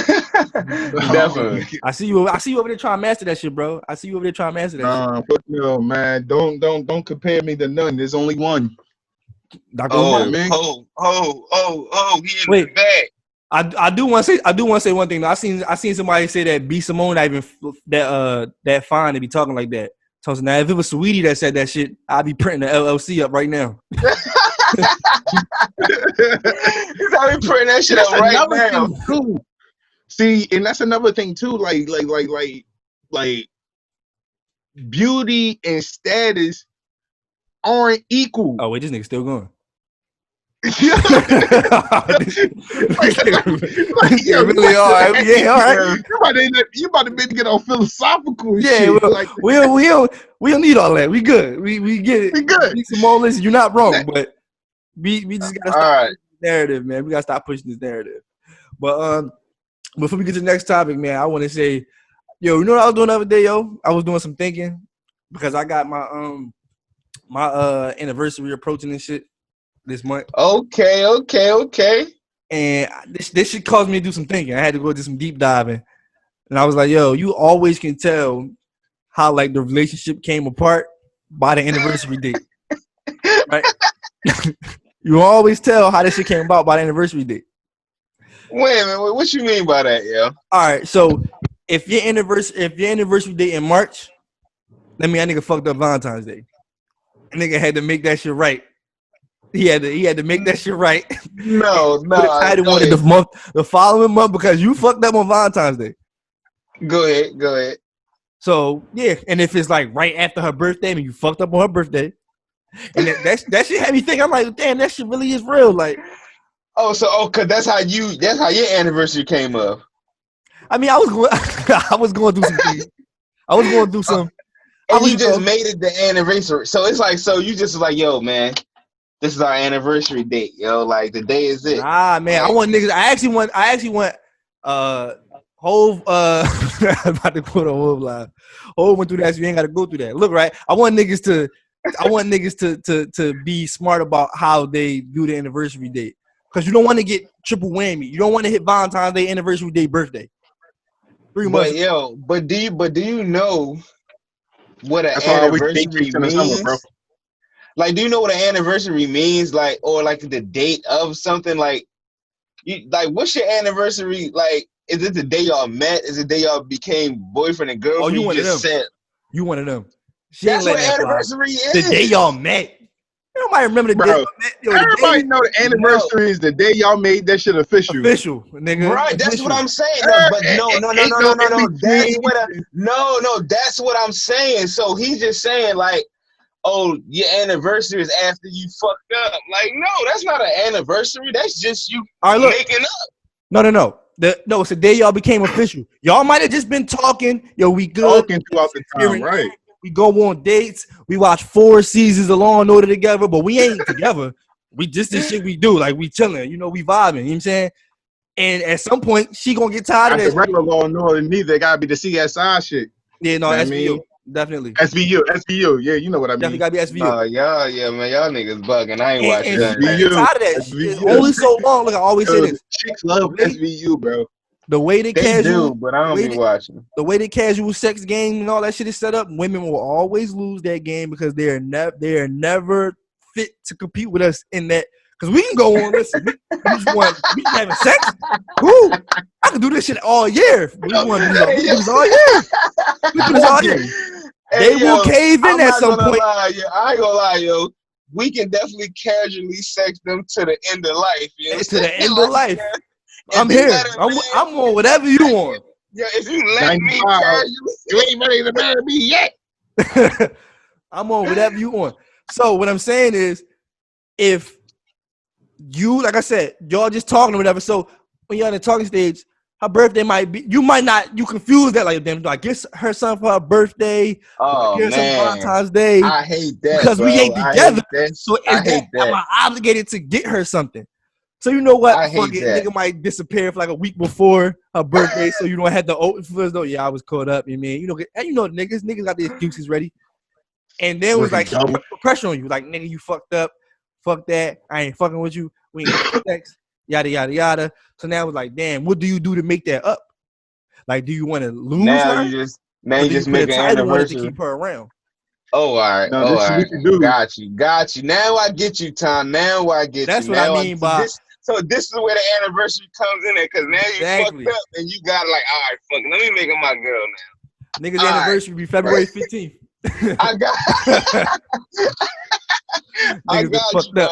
Definitely. I see you over there trying to master that shit, bro. I see you over there trying to master that shit. Fuck no, man. Don't compare me to none. There's only one. Dr. Umar, man. He in the bag. I do want to say one thing though. I seen somebody say that BSimone not even that fine to be talking like that. So now if it was Sweetie that said that shit, I'd be printing the LLC up right now. He's already printing that shit up right now. Cool. See, and that's another thing too. Like beauty and status aren't equal. Oh wait, this nigga still going. Yeah, really are. Yeah, all right. You about to get all philosophical. Yeah, shit. we don't need all that. We good. We get it. We good. BSimone, listen, you're not wrong, but we just gotta stop this narrative, man. We gotta stop pushing this narrative. But before we get to the next topic, man, I want to say, yo, you know what I was doing the other day, yo? I was doing some thinking because I got my anniversary approaching and shit this month. Okay. And this shit caused me to do some thinking. I had to go do some deep diving. And I was like, yo, you always can tell how like the relationship came apart by the anniversary date. Right? You always tell how this shit came about by the anniversary date. Wait a minute, what you mean by that, yo? All right, so if your anniversary date in March, that mean that nigga fucked up Valentine's Day. Nigga had to make that shit right. He had to make that shit right. No. Put a title on it the following month because you fucked up on Valentine's Day. Go ahead. So yeah, and if it's like right after her birthday, I mean you fucked up on her birthday, and that shit had me think. I'm like, damn, that shit really is real. Like, cause that's how your anniversary came up. I mean, I was going through some things. I was going through some. And you just made it the anniversary. So it's like, so you just like, yo, man, this is our anniversary date, yo. Like the day is it. Nah, man, I want niggas. I actually want Hove. I'm about to put a Hove live. Hove went through that, so you ain't got to go through that. Look, right. I want niggas to be smart about how they do the anniversary date, because you don't want to get triple whammy. You don't want to hit Valentine's Day, anniversary day, birthday. 3 months. But yo, do you know what an anniversary means? Like, do you know what an anniversary means? Like, or like the date of something? Like, what's your anniversary? Like, is it the day y'all met? Is it the day y'all became boyfriend and girlfriend? Oh, you one of them. Said, you one of them. That's what anniversary is. The day y'all met. Nobody remember the day y'all met. Yo, everybody know the anniversary is the day y'all made that shit official. Official, nigga. Right, that's what I'm saying. But no. That's what I'm saying. So he's just saying like, oh, your anniversary is after you fucked up. Like, no, that's not an anniversary. That's just you making up. No. It's the day y'all became official. Y'all might have just been talking. Yo, we good. Talking throughout the time, right? We go on dates. We watch 4 seasons of Law and Order together, but we ain't together. We just this shit we do. Like, we chilling. You know, we vibing. You know what I'm saying? And at some point, she gonna get tired of that. The regular Law and Order, neither. It gotta be the CSI shit. Yeah, no, SVU. I mean? Definitely. SVU. Yeah, you know what I mean. Definitely gotta be SVU. Man, y'all niggas bugging. I ain't watching that. SVU. Tired of that shit. Only so long. Like I always say this. Chicks love SVU, bro. The way they casual, but I don't be watching. The way the casual sex game and all that shit is set up, women will always lose that game because they are never fit to compete with us in that. Because we can go on, listen, we having sex. Woo! I can do this shit all year. We want to do this all year. We do this all year. They will cave in at some point. I ain't gonna lie, yo. We can definitely casually sex them to the end of life. You know to the end of life. I'm here. I'm on whatever you want. Yeah, if you let me casually, you ain't ready to marry me yet. I'm on whatever you want. So what I'm saying is, if you, like I said, y'all just talking or whatever. So when you're on the talking stage, her birthday might be, you confuse that, like, damn, do I get her something for her birthday? Oh, man. Valentine's Day. I hate that, because we ain't together. So am I obligated to get her something? So you know what? I hate that. Nigga might disappear for like a week before her birthday, so you don't have to open for us though. Yeah, I was caught up. You mean niggas got the excuses ready, and then it was like put pressure on you, like nigga, you fucked up, fuck that, I ain't fucking with you, we ain't got sex, yada yada yada. So now it was like, damn, what do you do to make that up? Like, do you want to lose her? You just make an anniversary to keep her around. Oh, all right. No, all right. Got you. Now I get you, Tom. Now I get That's you. That's what I mean by. So this is where the anniversary comes in there, because now you fucked up and you got like, all right, fuck, let me make her my girl now. Nigga's anniversary be February 15th. I got you, bro.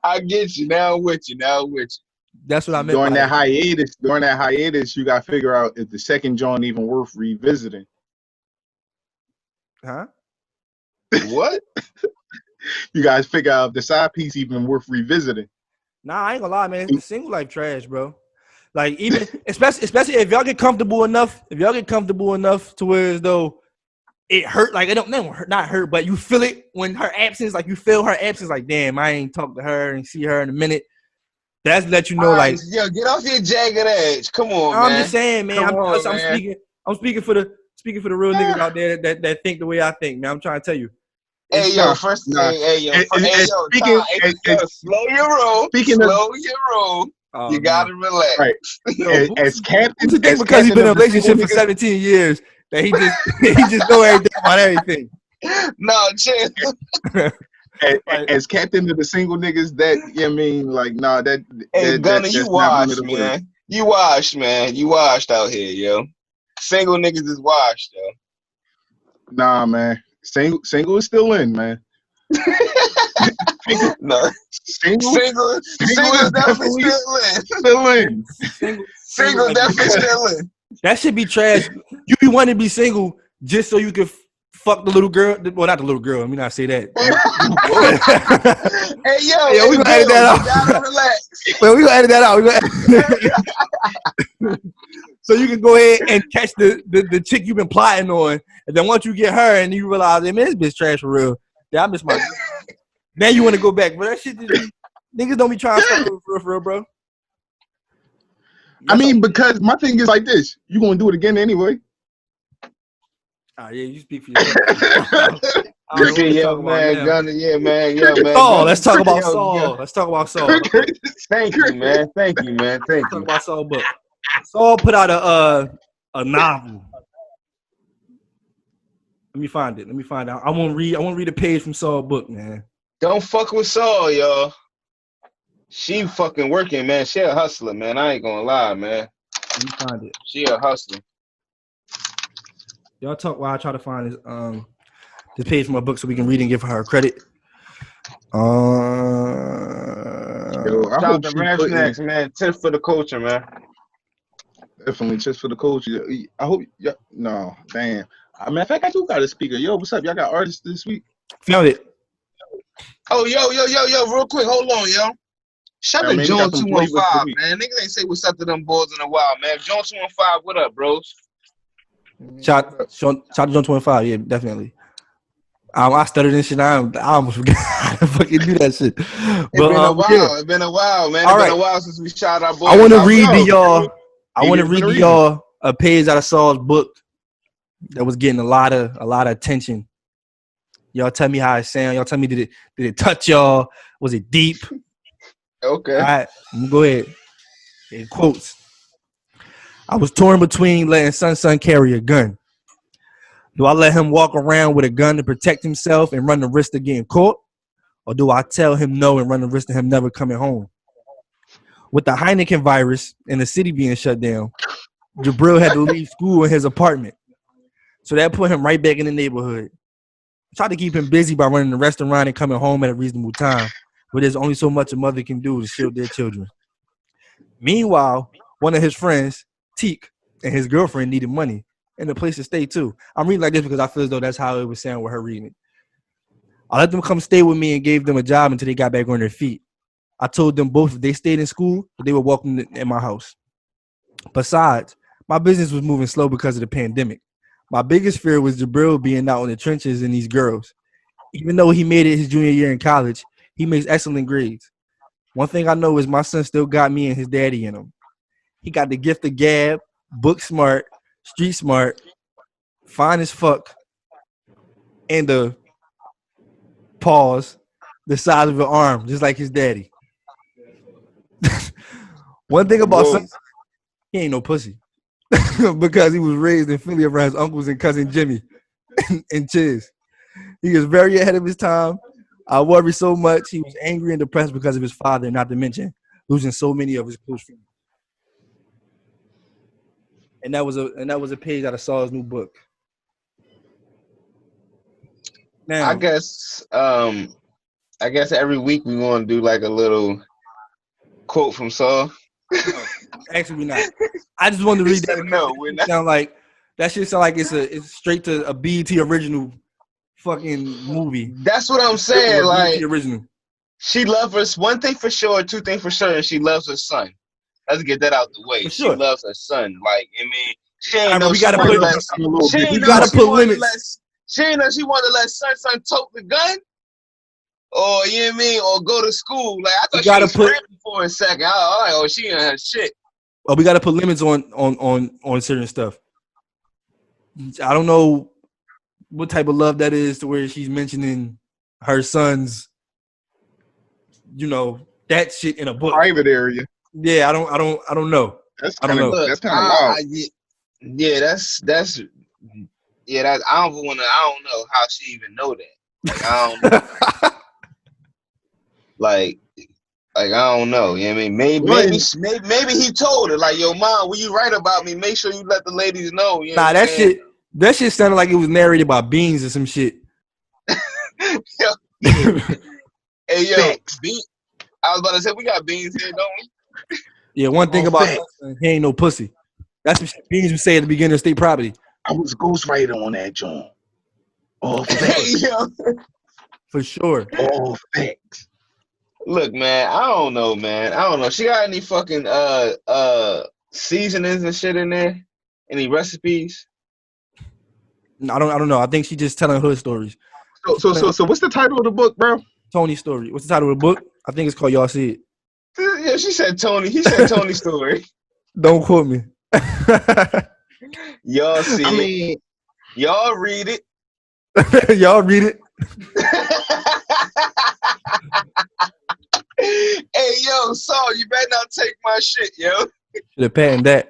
I get you. Now I'm with you. That's what I meant. During that hiatus, you got to figure out if the second joint even worth revisiting. Huh? What? You guys figure out if the side piece even worth revisiting. Nah, I ain't gonna lie, man. It's the single life trash, bro. Like, even especially if y'all get comfortable enough, to where as though it hurt, like it don't not hurt, but you feel it when her absence, like you feel her absence, like damn, I ain't talked to her and see her in a minute. That's let you know, like, yo, get off your jagged edge. Come on, man. I'm just saying, man. I'm speaking for the real niggas out there that think the way I think, man. I'm trying to tell you. Hey yo, slow your roll. You gotta relax. Right. As captain, because he's been in a relationship for 17 years, that he just know everything about everything. No, chill. as captain of the single niggas, that I mean, like, nah, Hey, Gunna, that's you not washed, one of the words. man. You washed, man. You washed out here, yo. Single niggas is washed, yo. Nah, man. Single is still in, man. No. Single is definitely still in. Single definitely still in. That should be trash. You be wanting to be single just so you can fuck the little girl. Well, not the little girl. Let me not say that. Hey, yo, we gonna edit that out. You gotta relax. Well, we gonna edit that out. So you can go ahead and catch the chick you've been plotting on, and then once you get her and you realize, hey, man, this bitch trash for real. Yeah, I miss my. Now you want to go back, but that shit niggas don't be trying to fuck for real, bro. I mean, because my thing is like this: you gonna do it again anyway. Yeah, you speak for yourself. Man, Gunna, man. Let's talk about Saul. Let's talk about Saul. Thank you, man. Thank you. Talk about Saul book. Saul put out a novel. Let me find it. I want to read a page from Saul book, man. Don't fuck with Saul, y'all. She fucking working, man. She a hustler, man. I ain't gonna lie, man. Let me find it. She a hustler. Y'all talk while I try to find this page from my book so we can read and give her credit. Yo, I hope she put next, man. Tips for the culture, man. Definitely tips for the culture. I hope. No, damn. Matter of fact, I do got a speaker. Yo, what's up? Y'all got artists this week? Found it. Oh, yo, real quick, hold on, yo. Shout out to John 215, man. Niggas ain't say what's up to them boys in a while, man. John 215, what up, bros? Shout to John 25, yeah, definitely. I stuttered and shit. I almost forgot how to fucking do that shit. But, It's been a while, man. It's been a while since we shot our boys. I want to read to y'all a page out of Saul's book that was getting a lot of attention. Y'all tell me how it sound. Y'all tell me did it touch y'all? Was it deep? Okay. All right, I'm gonna go ahead. In quotes. I was torn between letting Son carry a gun. Do I let him walk around with a gun to protect himself and run the risk of getting caught? Or do I tell him no and run the risk of him never coming home? With the Heineken virus and the city being shut down, Jabril had to leave school in his apartment. So that put him right back in the neighborhood. I tried to keep him busy by running the restaurant and coming home at a reasonable time, but there's only so much a mother can do to shield their children. Meanwhile, one of his friends, Teak, and his girlfriend needed money and a place to stay too. I'm reading like this because I feel as though that's how it was sound with her reading it. I let them come stay with me and gave them a job until they got back on their feet. I told them both if they stayed in school, they were welcome in my house. Besides, my business was moving slow because of the pandemic. My biggest fear was Jabril being out in the trenches and these girls. Even though he made it his junior year in college, he makes excellent grades. One thing I know is my son still got me and his daddy in him. He got the gift of gab, book smart, street smart, fine as fuck, and the pause, the size of an arm, just like his daddy. One thing about son, he ain't no pussy. Because he was raised in Philly around his uncles and cousin Jimmy and Chiz. He was very ahead of his time. I worry so much. He was angry and depressed because of his father, not to mention losing so many of his close friends. And that was a page out of Saul's new book. Now, I guess every week we want to do like a little quote from Saul. Actually, we're not. I just wanted to read that. No, we're not. That shit sound like it's straight to a BET original fucking movie. That's what I'm saying. Like, original. She loves her. One thing for sure, two things for sure, and she loves her son. Let's get that out the way. For sure. She loves her son. Like, I mean, she ain't know we she gotta wanted put limits. She ain't know she wanted to let son tote the gun. Or, you know what I mean? Or go to school. Like, I thought she was scrapping for a second. I was like, oh, she in her shit. Oh, we gotta put limits on certain stuff. I don't know what type of love that is to where she's mentioning her son's, that shit in a book. Private area. Yeah, I don't know. That's kind of wild. I don't know how she even know that. Like, I don't know. Like I don't know. You know what I mean? Maybe he told her, like, yo, mom, when you write about me, make sure you let the ladies know. You know Nah, what I'm saying? that shit sounded like it was narrated by Beans or some shit. Hey, yo, I was about to say, we got Beans here, don't we? Yeah, one thing about he ain't no pussy. That's what Beans would say at the beginning of State Property. I was ghostwriter on that joint. Oh, for sure. Oh, thanks. Look, man, I don't know, man. I don't know. She got any fucking seasonings and shit in there? Any recipes? No, I don't know. I think she's just telling hood stories. So what's the title of the book, bro? Tony's story. What's the title of the book? I think it's called Y'all See It. Yeah, she said Tony. He said Tony's story. Don't quote me. Y'all see it. Y'all read it. Y'all read it. Hey, yo, Saul, you better not take my shit, yo. Should have patented that.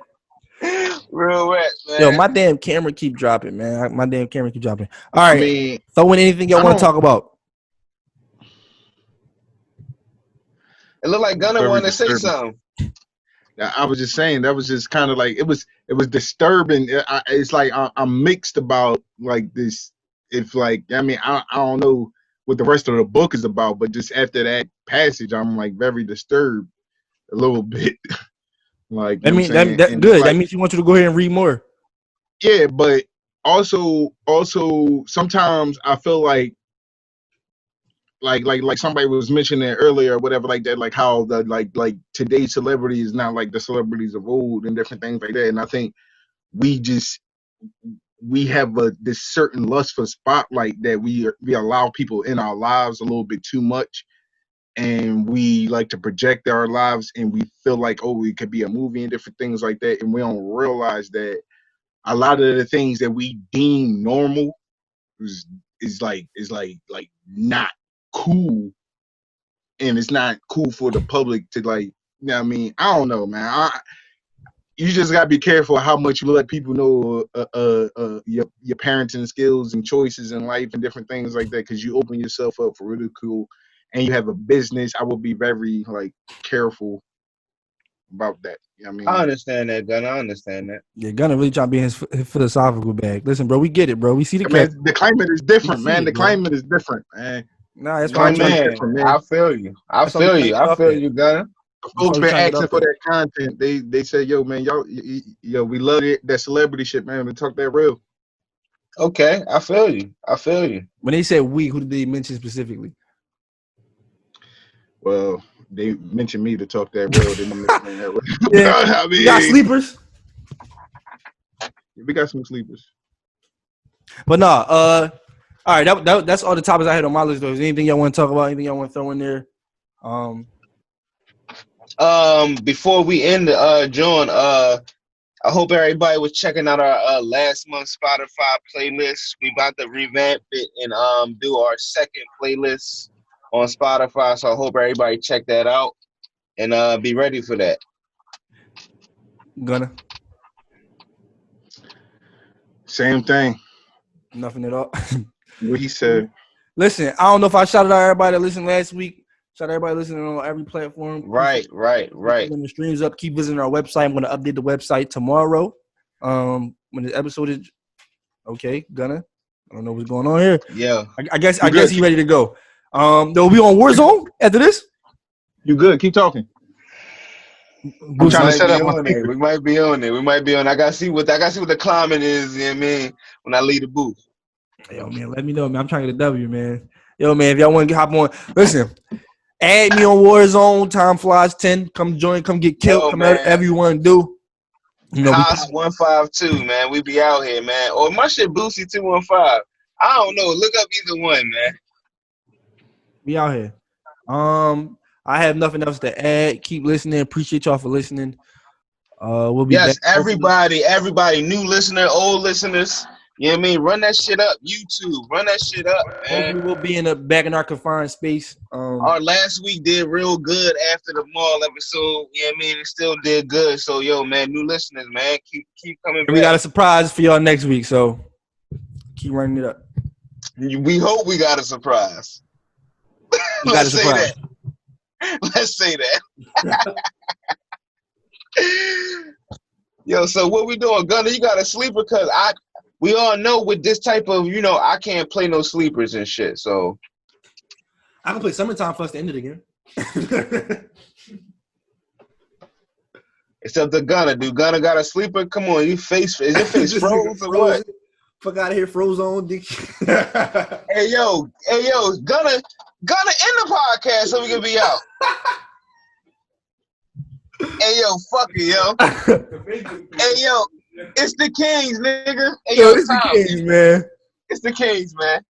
Real rap, man. Yo, my damn camera keep dropping, man. My damn camera keep dropping. All right. Throw in anything y'all want to talk about. It looked like Gunna wanted to say something. I was just saying that was just kind of like it was disturbing. It's like I'm mixed about like this. If like I don't know what the rest of the book is about, but just after that passage, I'm like very disturbed a little bit. Like that's good. Like, that means you want you to go ahead and read more. Yeah, but also sometimes I feel like somebody was mentioning earlier or whatever like that, like how the like today's celebrity is not like the celebrities of old and different things like that. And I think we have this certain lust for spotlight that we allow people in our lives a little bit too much, and we like to project our lives, and we feel like, oh, it could be a movie and different things like that, and we don't realize that a lot of the things that we deem normal is like not cool, and it's not cool for the public to like. You know what I mean? I don't know, man. You just gotta be careful how much you let people know your parenting skills and choices in life and different things like that, because you open yourself up for ridicule, and you have a business. I would be very like careful about that. You know what I mean? I understand that, Gunna. I understand that. Yeah, Gunna really trying to be in his philosophical bag. Listen, bro, we get it, bro. We see the the climate is different, man. The climate is different, man. Nah, that's my man. I feel you. I feel you, Gunna. Folks been asking for that content. They say, yo, man, yo, we love it. That celebrity shit, man. We talk that real. Okay, I feel you. When they said we, who did they mention specifically? Well, they mentioned me to talk that real. They didn't mention that real. Yeah. I mean, You got sleepers? We got some sleepers. But nah, all right, that's all the topics I had on my list though. Is there anything y'all want to talk about? Anything y'all want to throw in there? Before we end John, I hope everybody was checking out our last month's Spotify playlist. We about to revamp it and do our second playlist on Spotify. So I hope everybody check that out and be ready for that. Gunna. Same thing. Nothing at all. What he said. Listen, I don't know if I shouted out everybody that listened last week. Shout out everybody listening on every platform. Right. When the streams up, keep visiting our website. I'm going to update the website tomorrow. When the episode is okay, Gunna. I don't know what's going on here. Yeah. I guess he's ready to go. They'll be on Warzone after this. You good? Keep talking. I'm trying to set up on it. We might be on it. I gotta see what the climate is. You know what I mean? When I leave the booth. Yo, man, let me know, man. I'm trying to get a W, man. Yo, man, if y'all want to hop on, listen. Add me on Warzone. Time flies 10. Come join. Come get killed. Come whatever you want to do. You know, Haas 152, man. We be out here, man. Or my shit Boosie 215. I don't know. Look up either one, man. We out here. I have nothing else to add. Keep listening. Appreciate y'all for listening. We'll be back. Everybody, new listener, old listeners. You know what I mean? Run that shit up. YouTube, run that shit up, man. Hopefully we'll be back in our confined space. Our last week did real good after the mall episode. You know what I mean? It still did good. So, yo, man, new listeners, man, keep coming back. We got a surprise for y'all next week, so keep running it up. We hope we got a surprise. We got a surprise. Let's say that. Yo, so what we doing, Gunner? You got a sleeper? Cause we all know with this type of, I can't play no sleepers and shit. So I can play Summertime for us to end it again. It's up to Gunner. Do Gunner got a sleeper? Come on, is your face froze or what? Fuck out of here, froze on, dick. Hey yo, Gunner end the podcast so we can be out. Hey yo, fuck it, yo. Hey yo, it's the Kings, nigga. Hey yo, it's the Kings, man. It's the Kings, man.